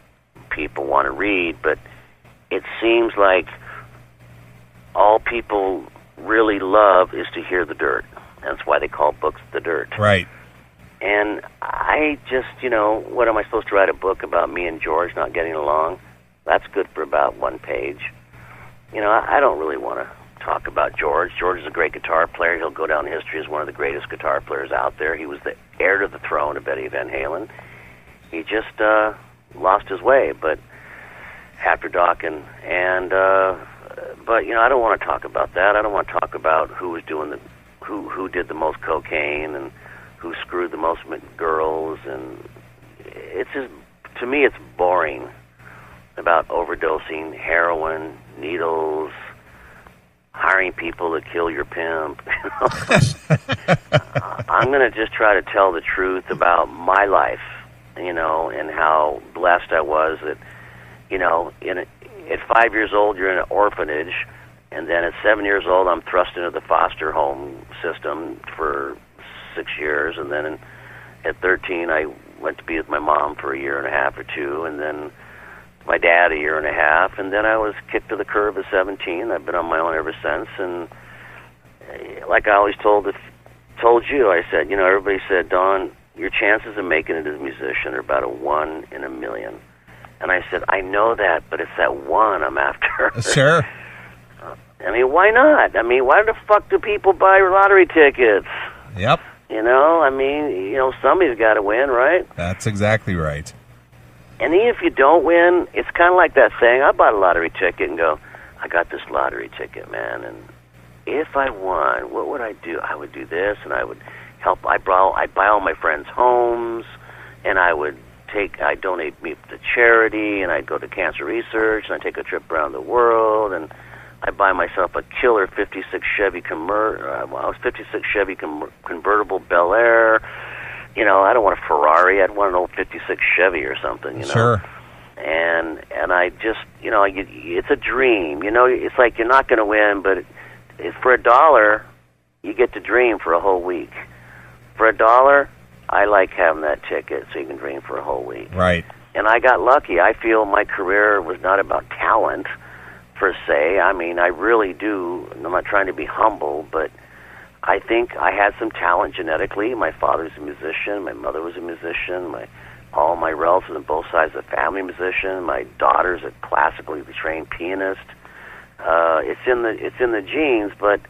people want to read, but it seems like all people really love is to hear the dirt. That's why they call books the dirt. Right. And I just, what am I supposed to write a book about me and George not getting along? That's good for about 1 page. I don't really want to talk about George. George is a great guitar player. He'll go down in history as one of the greatest guitar players out there. He was the heir to the throne of Eddie Van Halen. He just lost his way, but after Dokken. But I don't want to talk about that. I don't want to talk about who was doing who did the most cocaine and who screwed the most girls, and it's just, to me, it's boring about overdosing, heroin, needles, hiring people to kill your pimp. I'm going to just try to tell the truth about my life, and how blessed I was that, at 5 years old, you're in an orphanage, and then at 7 years old, I'm thrust into the foster home system for 6 years, and then at 13, I went to be with my mom for a year and a half or 2, and then my dad a year and a half, and then I was kicked to the curb at 17. I've been on my own ever since, and like I always told you, I said, everybody said, Don, your chances of making it as a musician are about a 1 in a million. And I said, I know that, but it's that 1 I'm after. Sure. I mean, why not? I mean, why the fuck do people buy lottery tickets? Yep. Somebody's got to win, right? That's exactly right. And even if you don't win, it's kind of like that saying, I bought a lottery ticket and go, I got this lottery ticket, man, and if I won, what would I do? I would do this, and I would help. I'd buy all my friends' homes, and I donate meat to charity, and I'd go to cancer research, and I'd take a trip around the world, and I buy myself a killer 56 Chevy convertible Bel Air. I don't want a Ferrari. I'd want an old 56 Chevy or something. Sure. And I just, it's a dream. It's like you're not going to win, but for $1, you get to dream for a whole week. For $1, I like having that ticket so you can dream for a whole week. Right. And I got lucky. I feel my career was not about talent, per se. I mean, I really do. I'm not trying to be humble, but I think I had some talent genetically. My father's a musician. My mother was a musician. All my relatives on both sides of the family musician. My daughter's a classically trained pianist. It's in the genes, but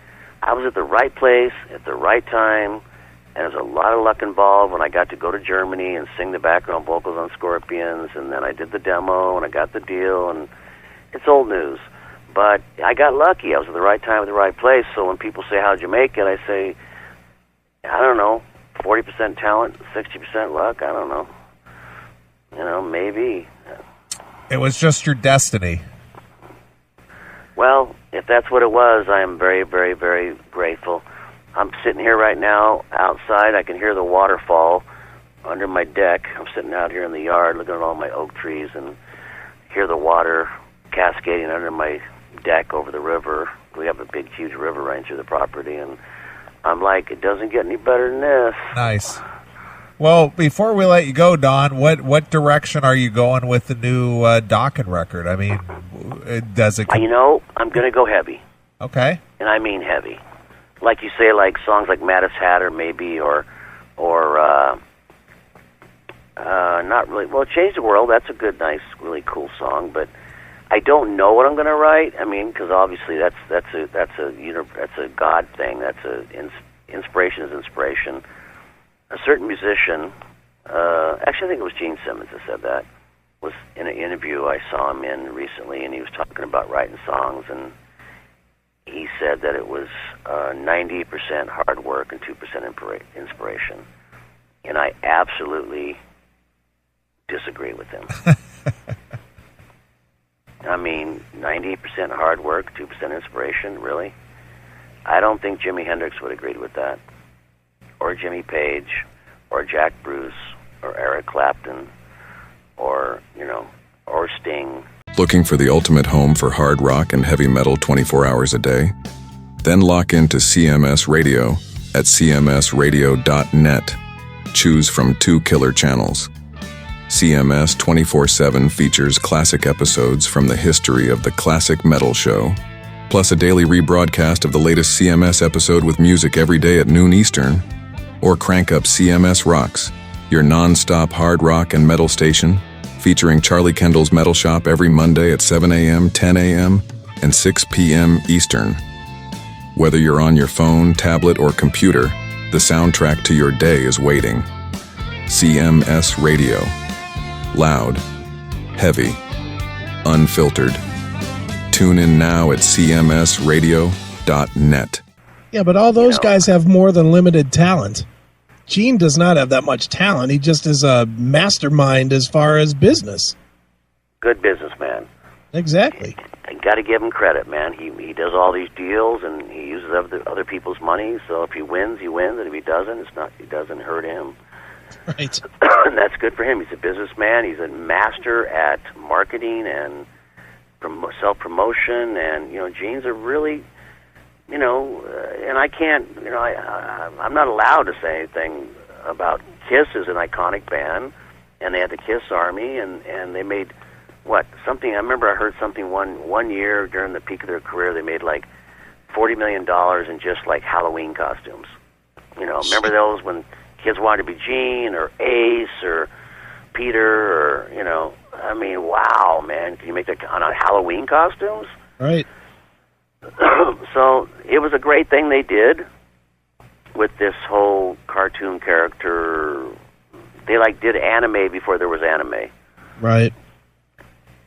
I was at the right place at the right time, and there's a lot of luck involved when I got to go to Germany and sing the background vocals on Scorpions, and then I did the demo, and I got the deal, and it's old news. But I got lucky. I was at the right time at the right place, so when people say, how'd you make it, I say, I don't know, 40% talent, 60% luck, I don't know. You know, maybe. It was just your destiny. Well, if that's what it was, I am very, very, very grateful. I'm sitting here right now outside. I can hear the waterfall under my deck. I'm sitting out here in the yard looking at all my oak trees and hear the water cascading under my deck over the river. We have a big, huge river running through the property, and I'm like, it doesn't get any better than this. Nice. Well, before we let you go, Don, what direction are you going with the new Dokken record? I mean, does it... You know, I'm going to go heavy. Okay. And I mean heavy. Like you say, like songs like Maddest Hatter, maybe, or not really. Well, Change the World, that's a good, nice, really cool song, but I don't know what I'm going to write. I mean, because obviously that's a God thing. Inspiration is inspiration. A certain musician, actually I think it was Gene Simmons that said that, was in an interview I saw him in recently, and he was talking about writing songs, and he said that it was 90% hard work and 2% inspiration. And I absolutely disagree with him. I mean, 90% hard work, 2% inspiration, really? I don't think Jimi Hendrix would agree with that. Or Jimmy Page, or Jack Bruce, or Eric Clapton, or Sting. Looking for the ultimate home for hard rock and heavy metal 24 hours a day? Then lock into CMS Radio at cmsradio.net. Choose from 2 killer channels. CMS 24/7 features classic episodes from the history of the Classic Metal Show, plus a daily rebroadcast of the latest CMS episode with music every day at noon Eastern. Or crank up CMS Rocks, your non-stop hard rock and metal station, featuring Charlie Kendall's Metal Shop every Monday at 7 a.m., 10 a.m., and 6 p.m. Eastern. Whether you're on your phone, tablet, or computer, the soundtrack to your day is waiting. CMS Radio. Loud, heavy, unfiltered. Tune in now at cmsradio.net. Yeah, but all those guys have more than limited talent. Gene does not have that much talent. He just is a mastermind as far as business. Good businessman. Exactly. I got to give him credit, man. He does all these deals and he uses other people's money. So if he wins, he wins, and if he doesn't, it doesn't hurt him. Right. And that's good for him. He's a businessman. He's a master at marketing and self-promotion. And Gene's a really, and I can't, I'm not allowed to say anything about Kiss as an iconic band, and they had the Kiss Army, and they made something. I remember I heard something one year during the peak of their career. They made like $40 million in just like Halloween costumes. Remember those when kids wanted to be Gene or Ace or Peter or I mean, wow, man, can you make that on Halloween costumes? Right. So it was a great thing they did with this whole cartoon character. They did anime before there was anime. Right.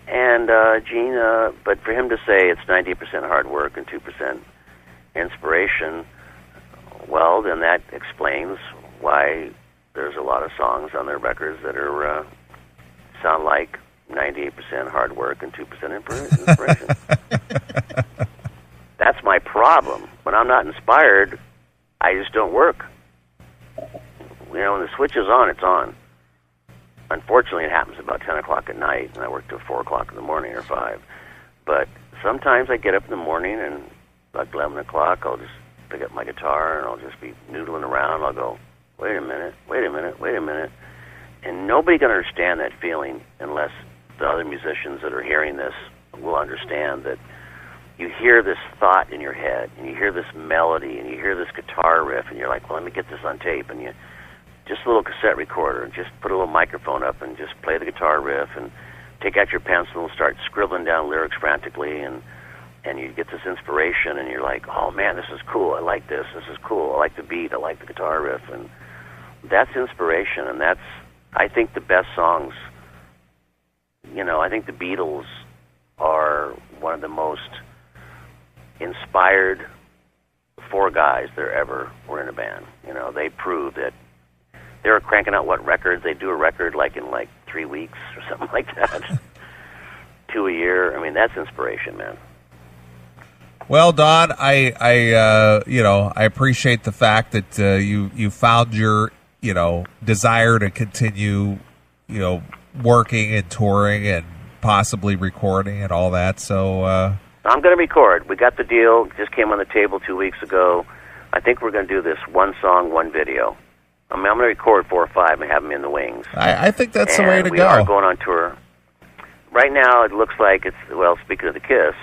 And Gene, but for him to say it's 90% hard work and 2% inspiration, well, then that explains why there's a lot of songs on their records that are sound like 98% hard work and 2% inspiration. That's my problem. When I'm not inspired, I just don't work. When the switch is on, it's on. Unfortunately, it happens about 10 o'clock at night, and I work till 4 o'clock in the morning or 5. But sometimes I get up in the morning, and about 11 o'clock, I'll just pick up my guitar, and I'll just be noodling around. I'll go, wait a minute. And nobody can understand that feeling unless the other musicians that are hearing this will understand that you hear this thought in your head, and you hear this melody, and you hear this guitar riff, and you're like, well, let me get this on tape, and you just a little cassette recorder, and just put a little microphone up, and just play the guitar riff, and take out your pencil and start scribbling down lyrics frantically, and and you get this inspiration, and you're like, oh man, this is cool. I like this. This is cool. I like the beat. I like the guitar riff, and that's inspiration. And that's, I think, the best songs. You know, I think the Beatles are one of the most inspired four guys there ever were in a band. You know, they proved that they were cranking out what records. They do a record like in like 3 weeks or something like that. 2 a year. I mean, that's inspiration, man. Well, Don, I appreciate the fact that you found your, desire to continue, working and touring and possibly recording and all that. So I'm going to record. We got the deal. Just came on the table 2 weeks ago. I think we're going to do this one song, one video. I mean, I'm going to record 4 or 5 and have them in the wings. I think that's the way to go. We are going on tour. Right now, it looks like it's, well, speaking of the Kiss,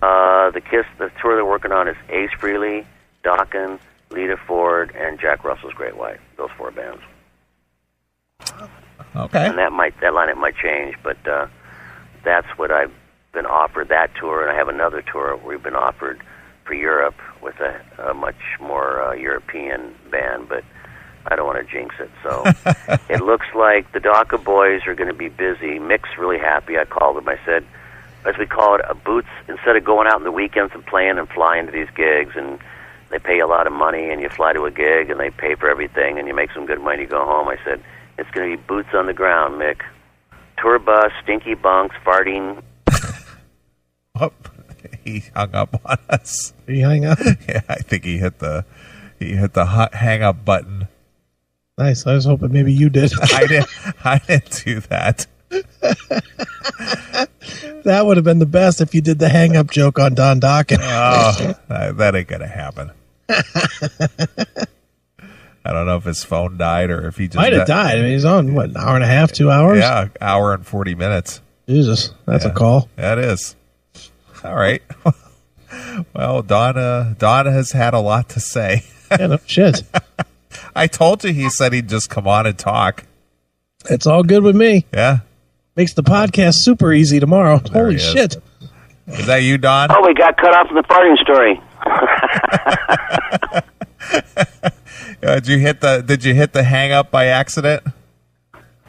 the tour they're working on is Ace Frehley, Dokken, Lita Ford, and Jack Russell's Great White. Those 4 bands. Okay. And that lineup might change, but that's what I've been offered, that tour, and I have another tour we've been offered for Europe with a much more European band, but I don't want to jinx it. So it looks like the Dokken boys are going to be busy. Mick's really happy. I called him. I said, as we call it, a boots, instead of going out on the weekends and playing and flying to these gigs, and they pay a lot of money, and you fly to a gig, and they pay for everything, and you make some good money, you go home. I said, it's going to be boots on the ground, Mick. Tour bus, stinky bunks, farting. Oh, he hung up on us. He hung up? Yeah, I think he hit the hang up button. Nice. I was hoping maybe you did. I didn't do that. That would have been the best if you did the hang up joke on Don Dokken. Oh, that ain't gonna happen. I don't know if his phone died or if he just might have died. I mean, he's on what, an hour and a half, 2 hours? Yeah, hour and 40 minutes. Jesus, that's a call. That is. All right. Well, Don has had a lot to say. Yeah, no shit. I told you he said he'd just come on and talk. It's all good with me. Yeah. Makes the podcast super easy tomorrow. Holy shit. Is that you, Don? Oh, we got cut off in the farting story. Did you hit the hang up by accident?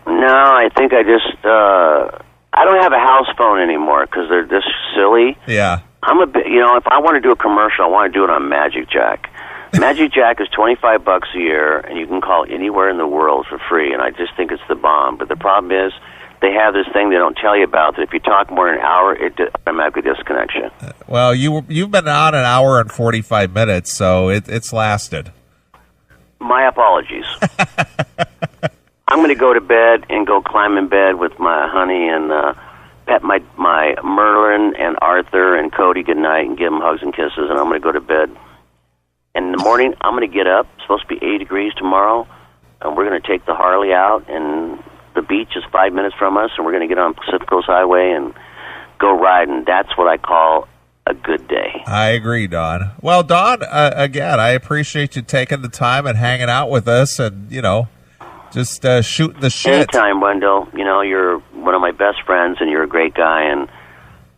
No, I think I just I don't have a house phone anymore because they're just silly. Yeah. I'm a bit, if I want to do a commercial, I want to do it on Magic Jack. Magic Jack is $25 a year, and you can call anywhere in the world for free, and I just think it's the bomb. But the problem is, they have this thing they don't tell you about, that if you talk more than an hour, it automatically disconnects you. Well, you've been on an hour and 45 minutes, so it's lasted. My apologies. I'm going to go to bed and go climb in bed with my honey and pet my Merlin and Arthur and Cody goodnight and give them hugs and kisses, and I'm going to go to bed. And in the morning, I'm going to get up. It's supposed to be 80 degrees tomorrow, and we're going to take the Harley out, and the beach is 5 minutes from us, and we're going to get on Pacific Coast Highway and go riding. That's what I call a good day. I agree, Don. Well, Don, again, I appreciate you taking the time and hanging out with us and, just shooting the shit. Anytime, Wendell. You're one of my best friends, and you're a great guy, and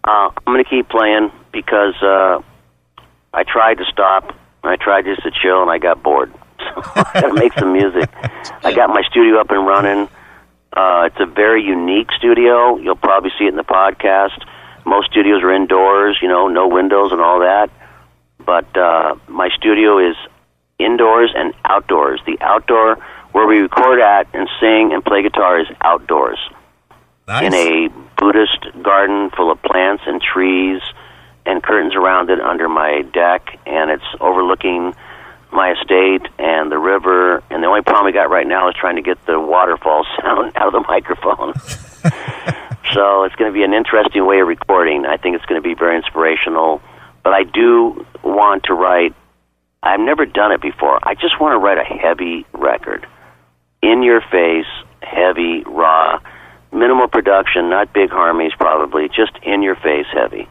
I'm going to keep playing because I tried to stop. I tried just to chill, and I got bored. So I got to make some music. I got my studio up and running. It's a very unique studio. You'll probably see it in the podcast. Most studios are indoors, no windows and all that. But my studio is indoors and outdoors. The outdoor, where we record at and sing and play guitar, is outdoors. Nice. In a Buddhist garden full of plants and trees and curtains around it under my deck, and it's overlooking my estate and the river, and the only problem we got right now is trying to get the waterfall sound out of the microphone. So it's going to be an interesting way of recording. I think it's going to be very inspirational, but I do want to write, I've never done it before, I just want to write a heavy record. In your face, heavy, raw, minimal production, not big harmonies probably, just in your face, heavy.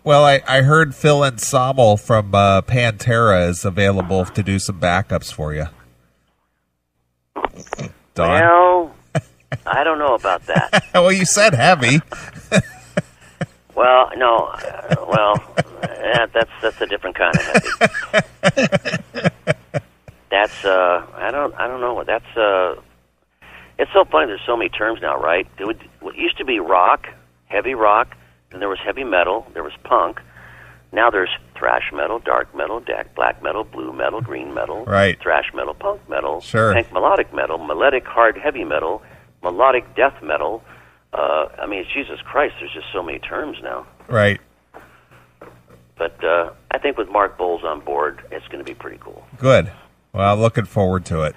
Well, I heard Phil Anselmo from Pantera is available to do some backups for you. Don? Well, I don't know about that. Well, you said heavy. Well, Well, no. That's a different kind of heavy. That's I don't know what that's. It's so funny. There's so many terms now, right? It used to be rock, heavy rock. Then there was heavy metal. There was punk. Now there's thrash metal, dark metal, black metal, blue metal, green metal, right? Thrash metal, punk metal, sure. Punk melodic metal, melodic hard heavy metal, melodic death metal. I mean, Jesus Christ, there's just so many terms now. Right. But I think with Mark Bowles on board, it's going to be pretty cool. Good. Well, looking forward to it.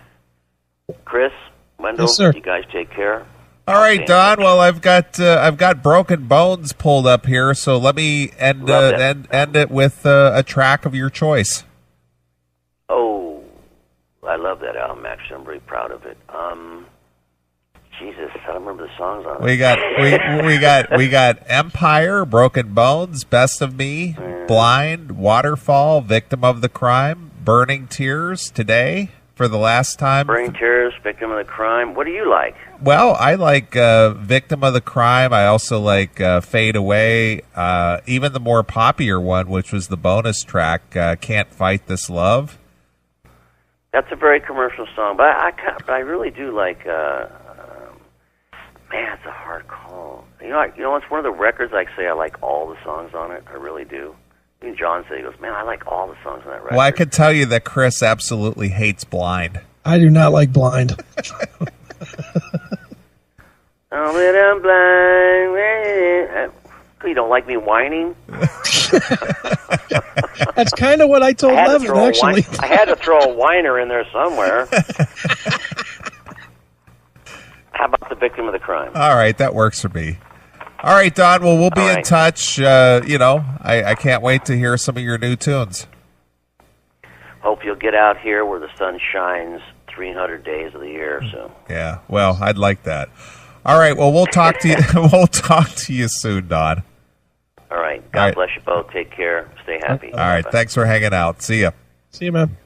Chris, Wendell, yes, sir. You guys take care. All right, Don. Well, I've got Broken Bones pulled up here, so let me end it with a track of your choice. Oh, I love that album. Actually, I'm very proud of it. Jesus, I don't remember the songs on it. We got Empire, Broken Bones, Best of Me, Blind, Waterfall, Victim of the Crime, Burning Tears, Today, For the Last Time. Burning Tears, Victim of the Crime. What do you like? Well, I like Victim of the Crime. I also like Fade Away. Even the more popular one, which was the bonus track, Can't Fight This Love. That's a very commercial song, but I really do like. Man, it's a hard call. You know, it's one of the records. I like all the songs on it. I really do. Even John said, he goes, "Man, I like all the songs on that record." Well, I can tell you that Chris absolutely hates Blind. I do not like Blind. Oh, but I'm blind. You don't like me whining? That's kind of what I told Levin, actually. I had to throw a whiner in there somewhere. How about the Victim of the Crime? All right, that works for me. All right, Don. Well, we'll be in touch. I can't wait to hear some of your new tunes. Hope you'll get out here where the sun shines 300 days of the year. So. Yeah. Well, I'd like that. All right. Well, we'll talk to you. We'll talk to you soon, Don. All right. God bless you both. Take care. Stay happy. All right. Thanks for hanging out. See ya. See you, man.